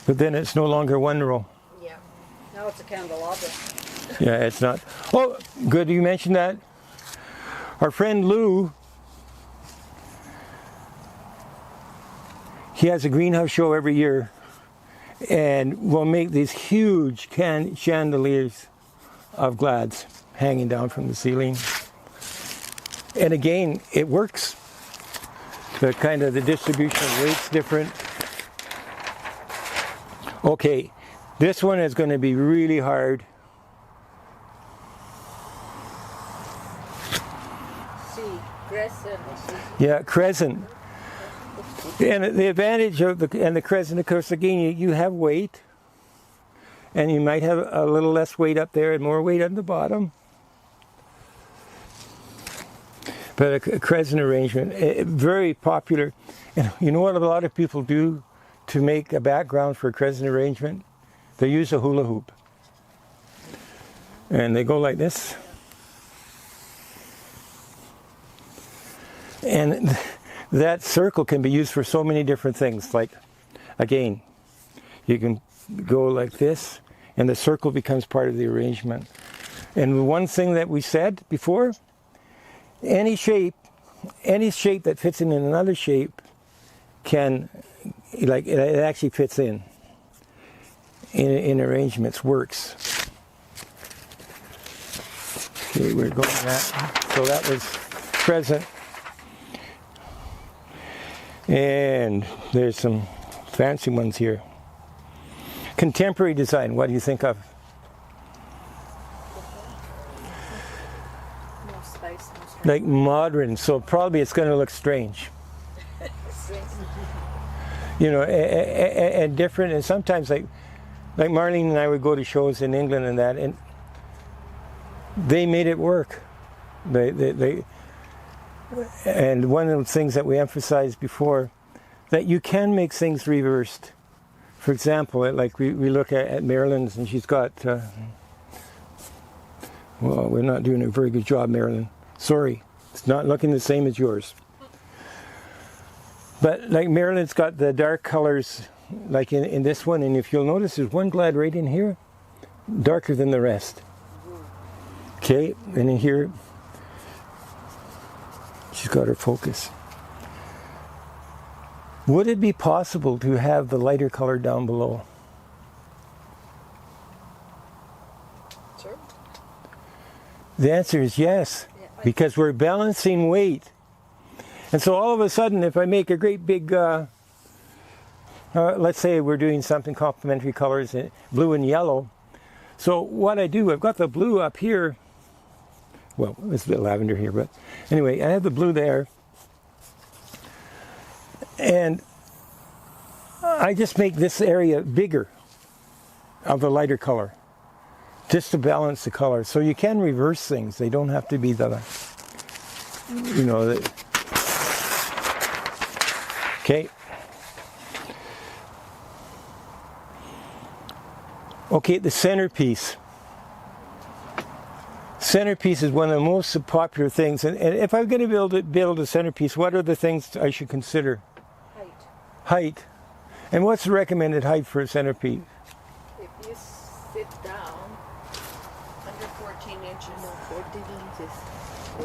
Speaker 2: but then it's no longer one row.
Speaker 8: Yeah. Now it's a candelabra.
Speaker 2: Yeah, it's not. Oh, good you mentioned that. Our friend Lou, he has a greenhouse show every year. And we'll make these huge chandeliers of glads hanging down from the ceiling. And again, it works. The kind of the distribution of weight's different. Okay, this one is going to be really hard.
Speaker 5: Crescent.
Speaker 2: Yeah, crescent. And the advantage of the crescent, of course, again, you have weight, and you might have a little less weight up there and more weight on the bottom. But a crescent arrangement, very popular. And you know what a lot of people do to make a background for a crescent arrangement? They use a hula hoop. And they go like this. And that circle can be used for so many different things. Like, again, you can go like this, and the circle becomes part of the arrangement. And one thing that we said before, any shape that fits in another shape can, like, it actually fits in arrangements, works. Okay, we're going that. So that was present. And there's some fancy ones here. Contemporary design, what do you think of? Like modern, so probably it's going to look strange. You know, and different, and sometimes like Marlene and I would go to shows in England and that, and they made it work. And one of the things that we emphasized before, that you can make things reversed for example, like we look at Marilyn's, and she's got, well, we're not doing a very good job, Marilyn. Sorry, it's not looking the same as yours. But like Marilyn's got the dark colors, like in this one, and if you'll notice, there's one glad right in here, darker than the rest. Okay, and in here, she's got her focus. Would it be possible to have the lighter color down below?
Speaker 8: Sure.
Speaker 2: The answer is yes, because we're balancing weight. And so all of a sudden, if I make a great big, let's say we're doing something complementary colors, blue and yellow. So what I do, I've got the blue up here. Well, it's a bit lavender here, but anyway, I have the blue there. And I just make this area bigger of the lighter color, just to balance the color. So you can reverse things. They don't have to be the, you know, okay. Okay, the centerpiece. Centerpiece is one of the most popular things. And if I'm going to build a centerpiece, what are the things I should consider?
Speaker 8: Height.
Speaker 2: Height. And what's the recommended height for a centerpiece?
Speaker 5: If you sit down,
Speaker 8: Under 14 inches.
Speaker 5: 14 inches.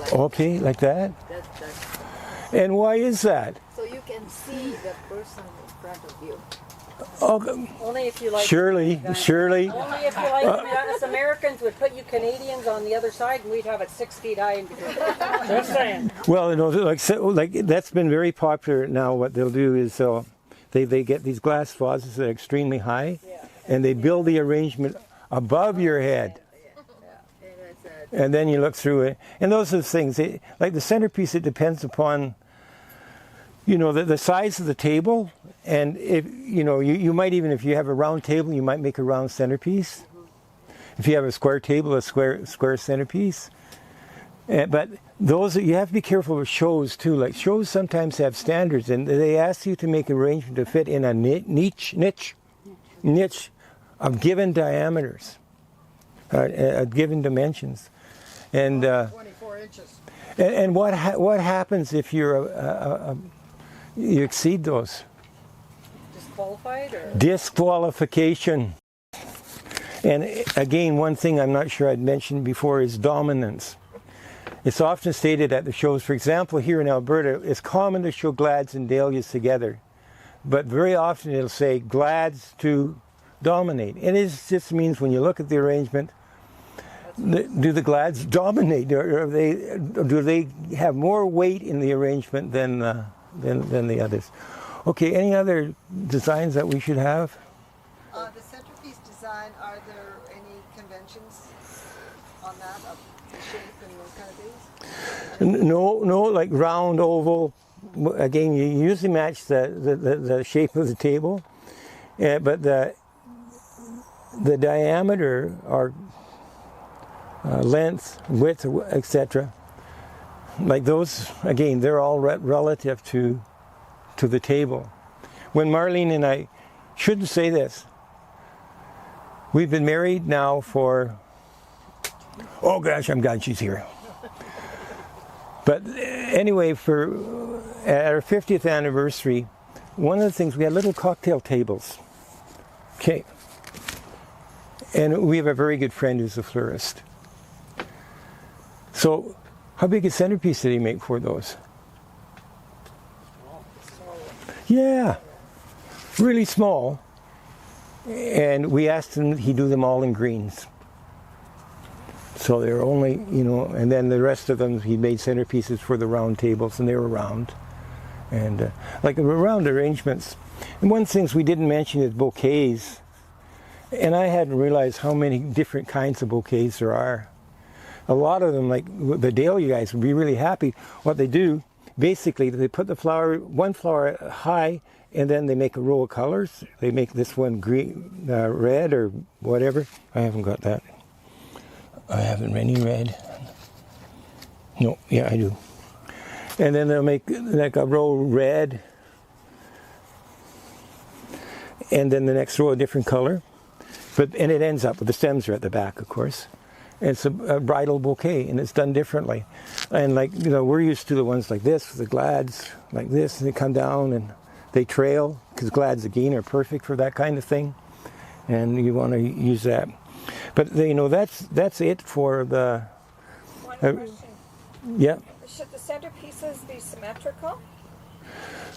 Speaker 5: Like
Speaker 2: Okay, like that.
Speaker 5: that's
Speaker 2: And why is that?
Speaker 5: so you can see the person in front of you.
Speaker 2: Oh,
Speaker 4: Only if you like.
Speaker 2: surely.
Speaker 4: Only if you like. Us Americans would put you Canadians on the other side, and we'd have it 6 feet high in between. Just saying.
Speaker 2: Well, you know, like that's been very popular now. What they'll do is they get these glass vases that are extremely high, and they build the arrangement above your head. And then you look through it. And those are the things. Like the centerpiece, it depends upon, you know, the size of the table. And if, you know, you might even, if you have a round table, you might make a round centerpiece. If you have a square table, a square centerpiece. But those, you have to be careful with shows too. Like shows sometimes have standards, and they ask you to make an arrangement to fit in a niche of given diameters, given dimensions. And
Speaker 6: 24 inches.
Speaker 2: and what happens if you're you exceed those?
Speaker 4: Disqualified or?
Speaker 2: Disqualification. And again, one thing I'm not sure I'd mentioned before is dominance. It's often stated at the shows, for example, here in Alberta, it's common to show glads and dahlias together, but very often it'll say glads to dominate. And it just means when you look at the arrangement, do the glads dominate, or do they have more weight in the arrangement than the others? Okay, any other designs that we should have?
Speaker 8: The centerpiece design, are there any conventions on that, of the shape and those kind of things?
Speaker 2: No, like round, oval. Again, you usually match the shape of the table, but the diameter or length, width, etc. Like those, again, they're all relative to the table. When Marlene and I, shouldn't say this, we've been married now for, oh gosh, I'm glad she's here. But anyway, at our 50th anniversary, one of the things, we had little cocktail tables. Okay. And we have a very good friend who's a florist. So, how big a centerpiece did he make for those? Yeah, really small. And we asked him, he do them all in greens. So they're only, you know, and then the rest of them, he made centerpieces for the round tables, and they were round. And like round arrangements. And one of the things we didn't mention is bouquets. And I hadn't realized how many different kinds of bouquets there are. A lot of them, like the dahlia guys, would be really happy. What they do, basically, they put the flower, one flower high, and then they make a row of colors. They make this one green, red, or whatever. I haven't got that. I haven't any red. No, yeah, I do. And then they'll make like a row red. and then the next row a different color. And it ends up with the stems are at the back, of course. And it's a bridal bouquet, and it's done differently. And like, you know, we're used to the ones like this, the glads like this, and they come down and they trail, because glads again are perfect for that kind of thing. And you want to use that. But you know, that's it for the.
Speaker 9: One question.
Speaker 2: Yeah.
Speaker 9: Should the centerpieces be symmetrical?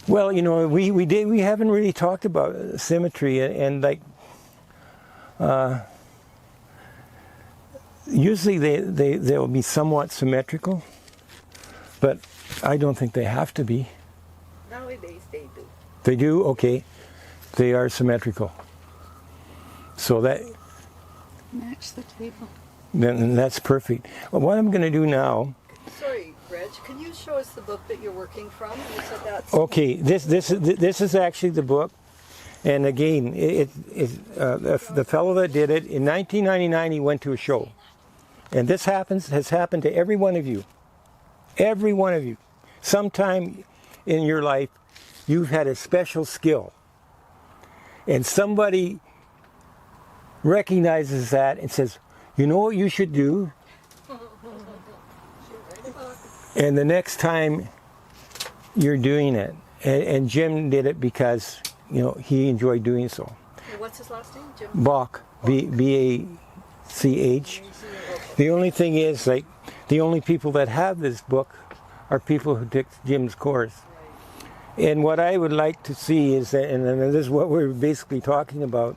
Speaker 2: Well, you know, we haven't really talked about symmetry, and like. Usually they'll be somewhat symmetrical, but I don't think they have to be.
Speaker 5: Nowadays they do.
Speaker 2: They do? Okay. They are symmetrical. So that...
Speaker 8: Match the table.
Speaker 2: Then that's perfect. Well, what I'm going to do now...
Speaker 8: Sorry, Reg, can you show us the book that you're working from? You said that's...
Speaker 2: Okay, this is actually the book. And again, the fellow that did it, in 1999 he went to a show. And this has happened to every one of you. Every one of you. Sometime in your life, you've had a special skill. And somebody recognizes that and says, you know what you should do? And the next time you're doing it. And Jim did it because, you know, he enjoyed doing so.
Speaker 8: What's his last name? Jim?
Speaker 2: Bach, B-A-C-H. The only thing is, like, the only people that have this book are people who took Jim's course. And what I would like to see is that, and this is what we're basically talking about,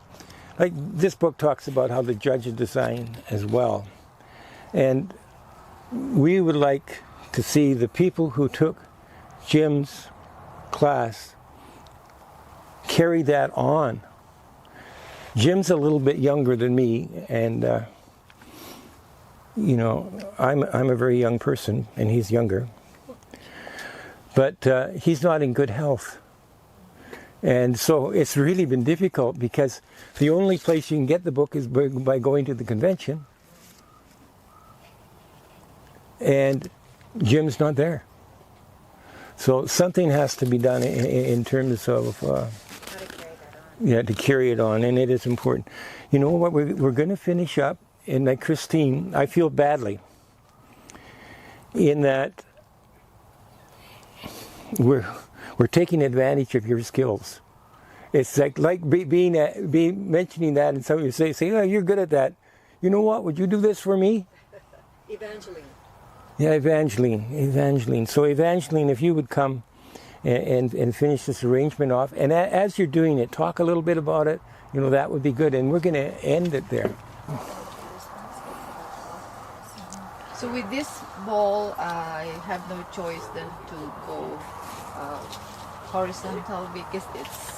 Speaker 2: like this book talks about how to judge a design as well. And we would like to see the people who took Jim's class carry that on. Jim's a little bit younger than me, and you know, I'm a very young person, and he's younger. But he's not in good health. And so it's really been difficult because the only place you can get the book is by going to the convention. And Jim's not there. So something has to be done in terms of, to carry it on, and it is important. You know what, we're going to finish up, and like Christine, I feel badly in that we're taking advantage of your skills. It's like mentioning that, and somebody say, oh, you're good at that. You know what? Would you do this for me?
Speaker 8: Evangeline.
Speaker 2: Yeah, Evangeline. So Evangeline, if you would come and finish this arrangement off, and as you're doing it, talk a little bit about it. You know, that would be good, and we're going to end it there.
Speaker 5: So with this ball, I have no choice than to go horizontal because it's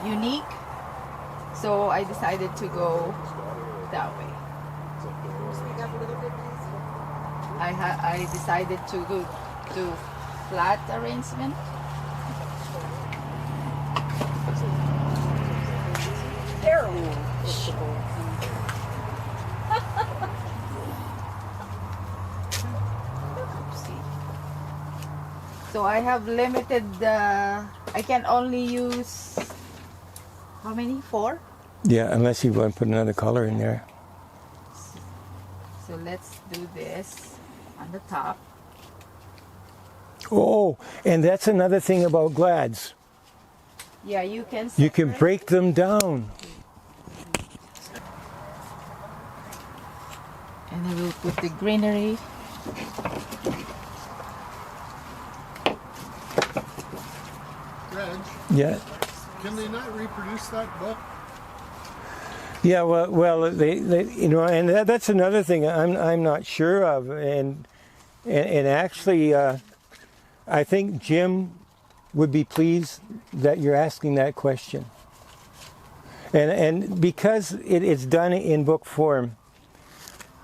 Speaker 5: unique. So I decided to go that way. I decided to go to flat arrangement.
Speaker 9: Terrible.
Speaker 5: So I have limited, I can only use, how many? 4?
Speaker 2: Yeah, unless you want to put another color in there.
Speaker 5: So let's do this on the top.
Speaker 2: Oh, and that's another thing about glads.
Speaker 5: Yeah, you can
Speaker 2: You can break them down.
Speaker 5: And I will put the greenery.
Speaker 6: Reg,
Speaker 2: Yeah.
Speaker 6: can they not reproduce that book?
Speaker 2: Yeah, well, they you know, and that's another thing I'm not sure of, and actually, I think Jim would be pleased that you're asking that question, and because it's done in book form,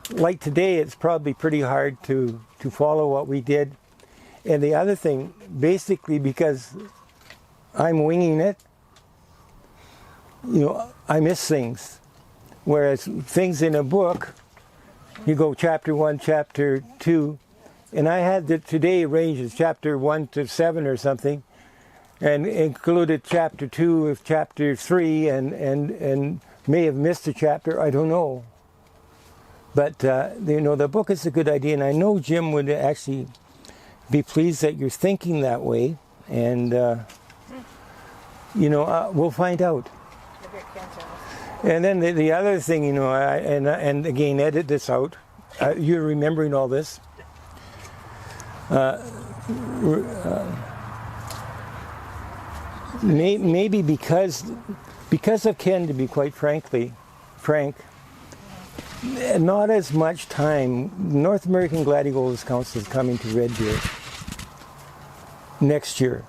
Speaker 2: like today, it's probably pretty hard to follow what we did, and the other thing, basically, because I'm winging it, you know, I miss things. Whereas things in a book, you go chapter 1, chapter 2, and I had today arranged as chapter 1 to 7 or something, and included chapter 2 of chapter 3 and may have missed a chapter, I don't know. But the book is a good idea, and I know Jim would actually be pleased that you're thinking that way, and we'll find out. And then the other thing, and again, edit this out. You're remembering all this. Maybe because of Ken, to be quite frank, not as much time. North American Gladiolus Council is coming to Red Deer next year.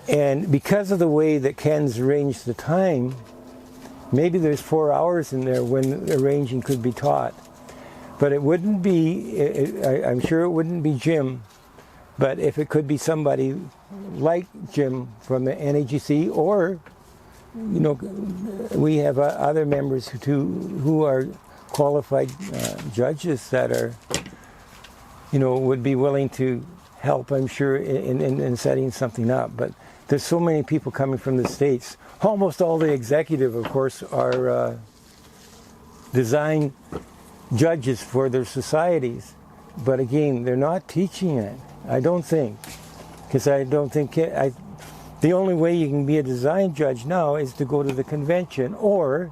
Speaker 2: And because of the way that Ken's arranged the time, maybe there's 4 hours in there when arranging could be taught. But it wouldn't be, I'm sure it wouldn't be Jim, but if it could be somebody like Jim from the NAGC, or, we have other members who are qualified judges that are, would be willing to help, I'm sure, in setting something up. But there's so many people coming from the States. Almost all the executive, of course, are design judges for their societies. But again, they're not teaching it, I don't think. Because I don't think, the only way you can be a design judge now is to go to the convention or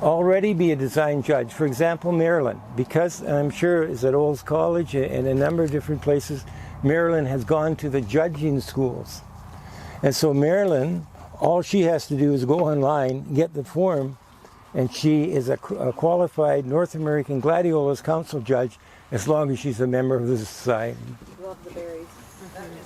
Speaker 2: already be a design judge. For example, Maryland, because I'm sure it's at Olds College and a number of different places, Maryland has gone to the judging schools. And so Maryland, all she has to do is go online, get the form, and she is a qualified North American Gladiolus Council judge as long as she's a member of the society.
Speaker 4: Love the berries.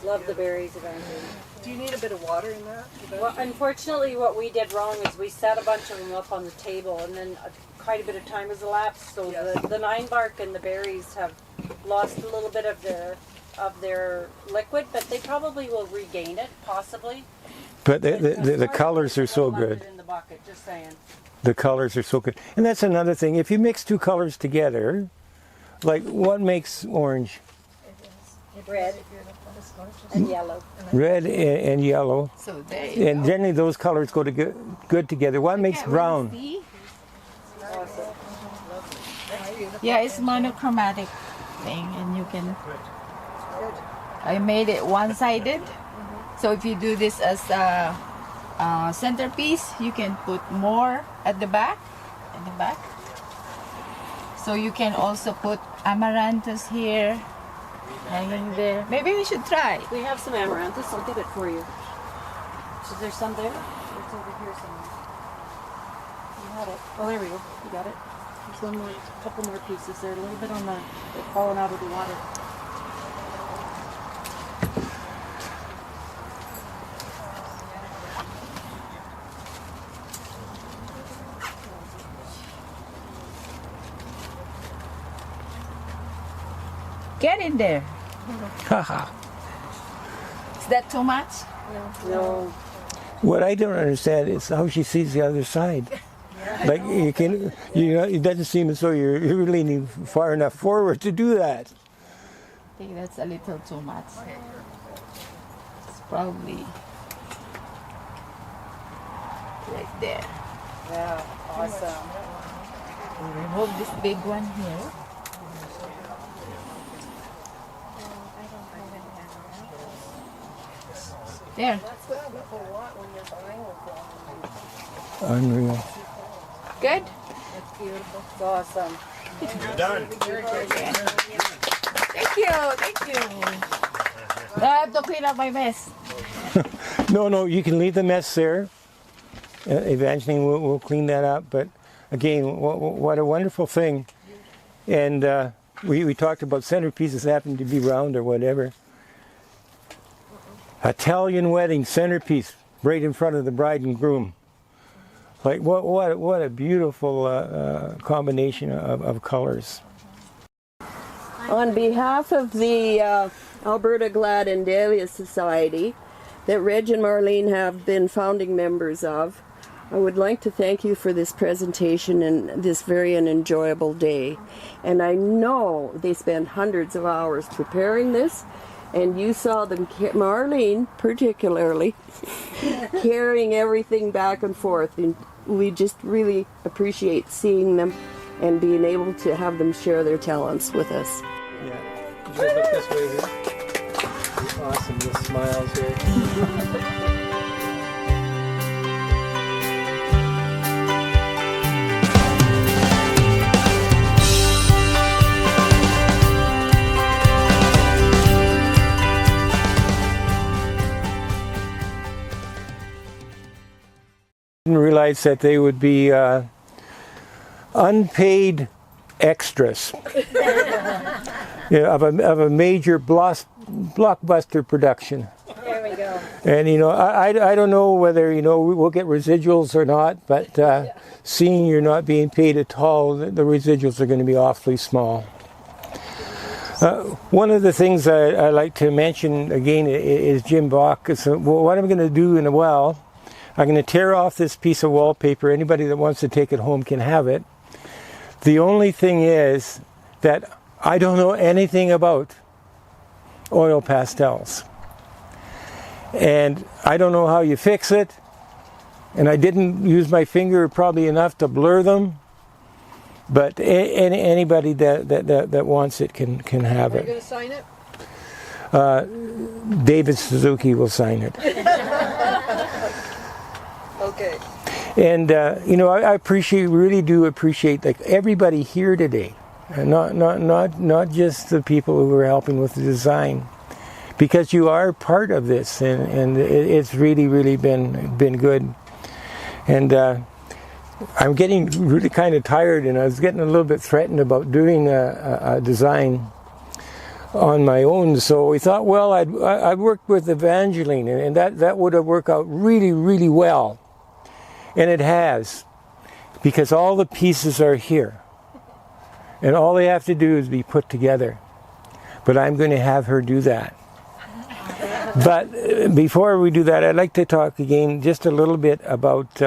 Speaker 4: Love the berries, Evangeline.
Speaker 8: Do you need a bit of water in that?
Speaker 4: Well, unfortunately, what we did wrong is we set a bunch of them up on the table, and then quite a bit of time has elapsed. So the nine bark and the berries have lost a little bit of their liquid, but they probably will regain it, possibly.
Speaker 2: But the colors are so good.
Speaker 4: In the bucket, just saying.
Speaker 2: The colors are so good, and that's another thing. If you mix two colors together, like what makes orange?
Speaker 4: Red and yellow.
Speaker 2: Red and yellow.
Speaker 5: So there you
Speaker 2: And generally those colors go good together. What makes brown?
Speaker 4: Awesome.
Speaker 5: Yeah, it's monochromatic thing, and you can. I made it one-sided, so if you do this as a centerpiece, you can put more at the back, in the back. So you can also put amaranthus here, hanging there. Maybe we should try.
Speaker 4: We have some amaranthus. I'll get it for you. Is there some there? It's over here somewhere. You had it. Oh, there we go. You got it. There's one more, couple more pieces there. A little bit on the, they're falling out of the water.
Speaker 5: Get in there.
Speaker 2: Haha.
Speaker 5: Is that too much?
Speaker 4: No.
Speaker 2: What I don't understand is how she sees the other side. Like it doesn't seem as though you're leaning far enough forward to do that.
Speaker 5: I think that's a little too much. It's probably right there.
Speaker 4: Yeah, awesome.
Speaker 5: We remove this big one here. There.
Speaker 2: Unreal.
Speaker 5: Good?
Speaker 4: That's beautiful. It's awesome.
Speaker 6: You're done.
Speaker 5: Thank you. I have to clean up my mess.
Speaker 2: No, you can leave the mess there. Eventually we'll clean that up. But again, what a wonderful thing. And we talked about centerpieces having to be round or whatever. Italian wedding centerpiece right in front of the bride and groom. Like what a beautiful combination of colors.
Speaker 10: On behalf of the Alberta Glad and Dahlia Society that Reg and Marlene have been founding members of, I would like to thank you for this presentation and this very enjoyable day. And I know they spent hundreds of hours preparing this, And you saw them, Marlene particularly, carrying everything back and forth. And we just really appreciate seeing them and being able to have them share their talents with us.
Speaker 2: Yeah. You guys look this way here. Awesome, the smiles here. Didn't realize that they would be unpaid extras of a major blockbuster production.
Speaker 4: There we go.
Speaker 2: And I don't know whether we'll get residuals or not, but seeing you're not being paid at all, the residuals are going to be awfully small. One of the things I like to mention again is Jim Bach. So what I'm going to do in a while, I'm going to tear off this piece of wallpaper. Anybody that wants to take it home can have it. The only thing is that I don't know anything about oil pastels. And I don't know how you fix it. And I didn't use my finger probably enough to blur them. But anybody that wants it can have it.
Speaker 8: Are you going to sign it?
Speaker 2: David Suzuki will sign it.
Speaker 8: Okay.
Speaker 2: And I really do appreciate like everybody here today, and not just the people who are helping with the design, because you are part of this, and it's really been good. And I'm getting really kind of tired, and I was getting a little bit threatened about doing a design on my own. So we thought, well, I'd work with Evangeline, and that would have worked out really well. And it has, because all the pieces are here. And all they have to do is be put together. But I'm going to have her do that. But before we do that, I'd like to talk again just a little bit about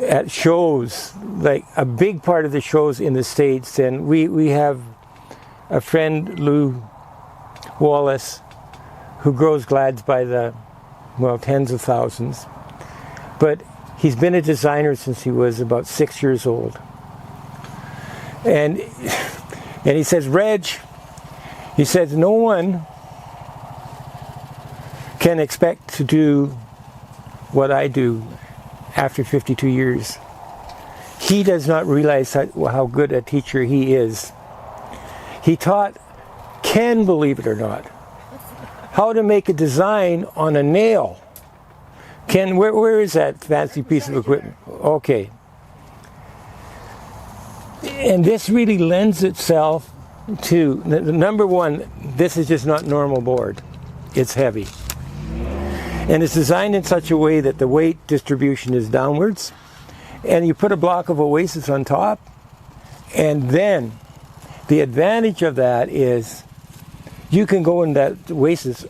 Speaker 2: at shows, like a big part of the shows in the States. And we have a friend, Lou Wallace, who grows glads by the, tens of thousands. But he's been a designer since he was about 6 years old. And he says, Reg, he says, no one can expect to do what I do after 52 years. He does not realize how good a teacher he is. He taught Ken, believe it or not, how to make a design on a nail. Ken, where is that fancy piece of equipment? Okay. And this really lends itself to, number one, this is just not normal board. It's heavy. And it's designed in such a way that the weight distribution is downwards. And you put a block of Oasis on top. And then the advantage of that is you can go in that Oasis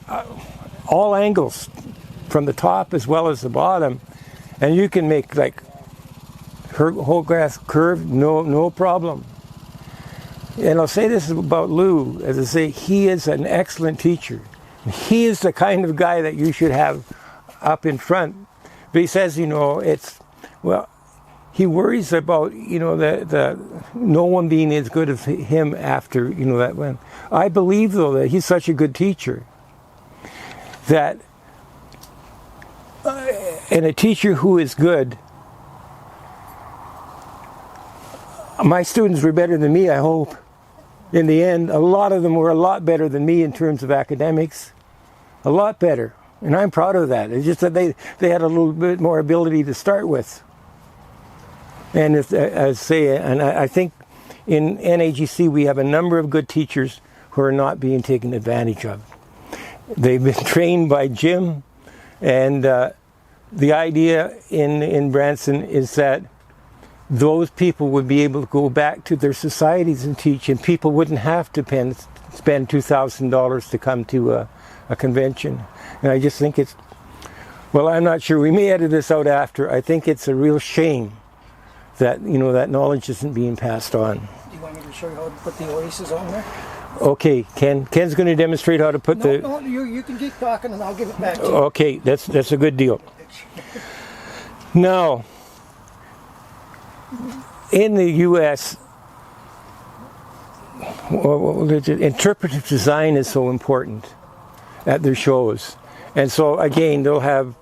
Speaker 2: all angles, from the top as well as the bottom, and you can make like whole grass curve, no problem. And I'll say this about Lou, as I say, he is an excellent teacher. He is the kind of guy that you should have up in front. But he says, he worries about, the no one being as good as him after, that one. I believe, though, that he's such a good teacher that and a teacher who is good, my students were better than me, I hope. In the end, a lot of them were a lot better than me in terms of academics. A lot better. And I'm proud of that. It's just that they had a little bit more ability to start with. And I think in NAGC we have a number of good teachers who are not being taken advantage of. They've been trained by Jim, and the idea in Branson is that those people would be able to go back to their societies and teach, and people wouldn't have to spend $2,000 to come to a convention. And I just think I'm not sure. We may edit this out after. I think it's a real shame that, that knowledge isn't being passed on.
Speaker 1: Do you want me to show you how to put the Oasis on there?
Speaker 2: Okay, Ken's going to demonstrate how to put the...
Speaker 1: No, you can keep talking and I'll give it back to you.
Speaker 2: Okay, that's a good deal. Now, in the U.S., interpretive design is so important at their shows. And so, again, they'll have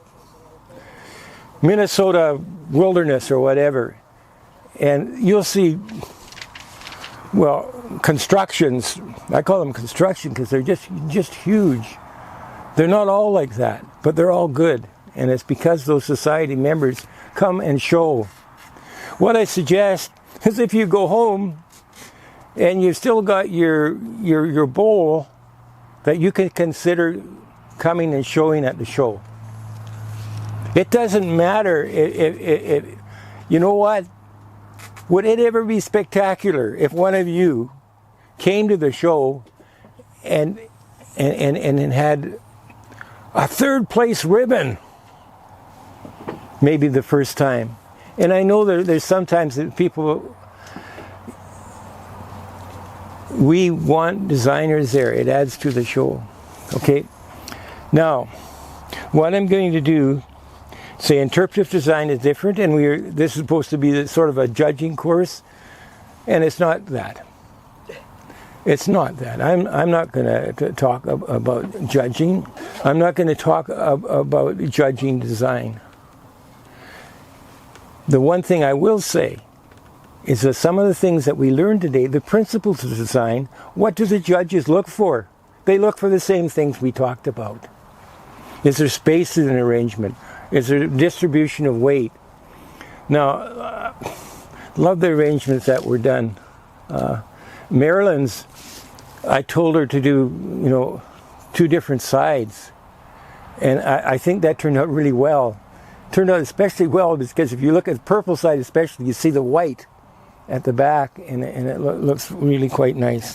Speaker 2: Minnesota wilderness or whatever. And you'll see, well, constructions. I call them construction because they're just huge. They're not all like that, but they're all good. And it's because those society members come and show. What I suggest is if you go home and you've still got your bowl, that you can consider coming and showing at the show. It doesn't matter if you know what? Would it ever be spectacular if one of you came to the show and had a third place ribbon? Maybe the first time. And I know there's sometimes that people, we want designers there. It adds to the show. Okay? Now, what I'm going to do, say interpretive design is different, and this is supposed to be sort of a judging course, and it's not that. It's not that. I'm not going to talk about judging. I'm not going to talk about judging design. The one thing I will say is that some of the things that we learned today, the principles of design, what do the judges look for? They look for the same things we talked about. Is there space in an arrangement? Is there distribution of weight? Now, love the arrangements that were done. Marilyn's, I told her to do, 2 different sides. And I think that turned out really well. Turned out especially well because if you look at the purple side especially, you see the white at the back, and it looks really quite nice.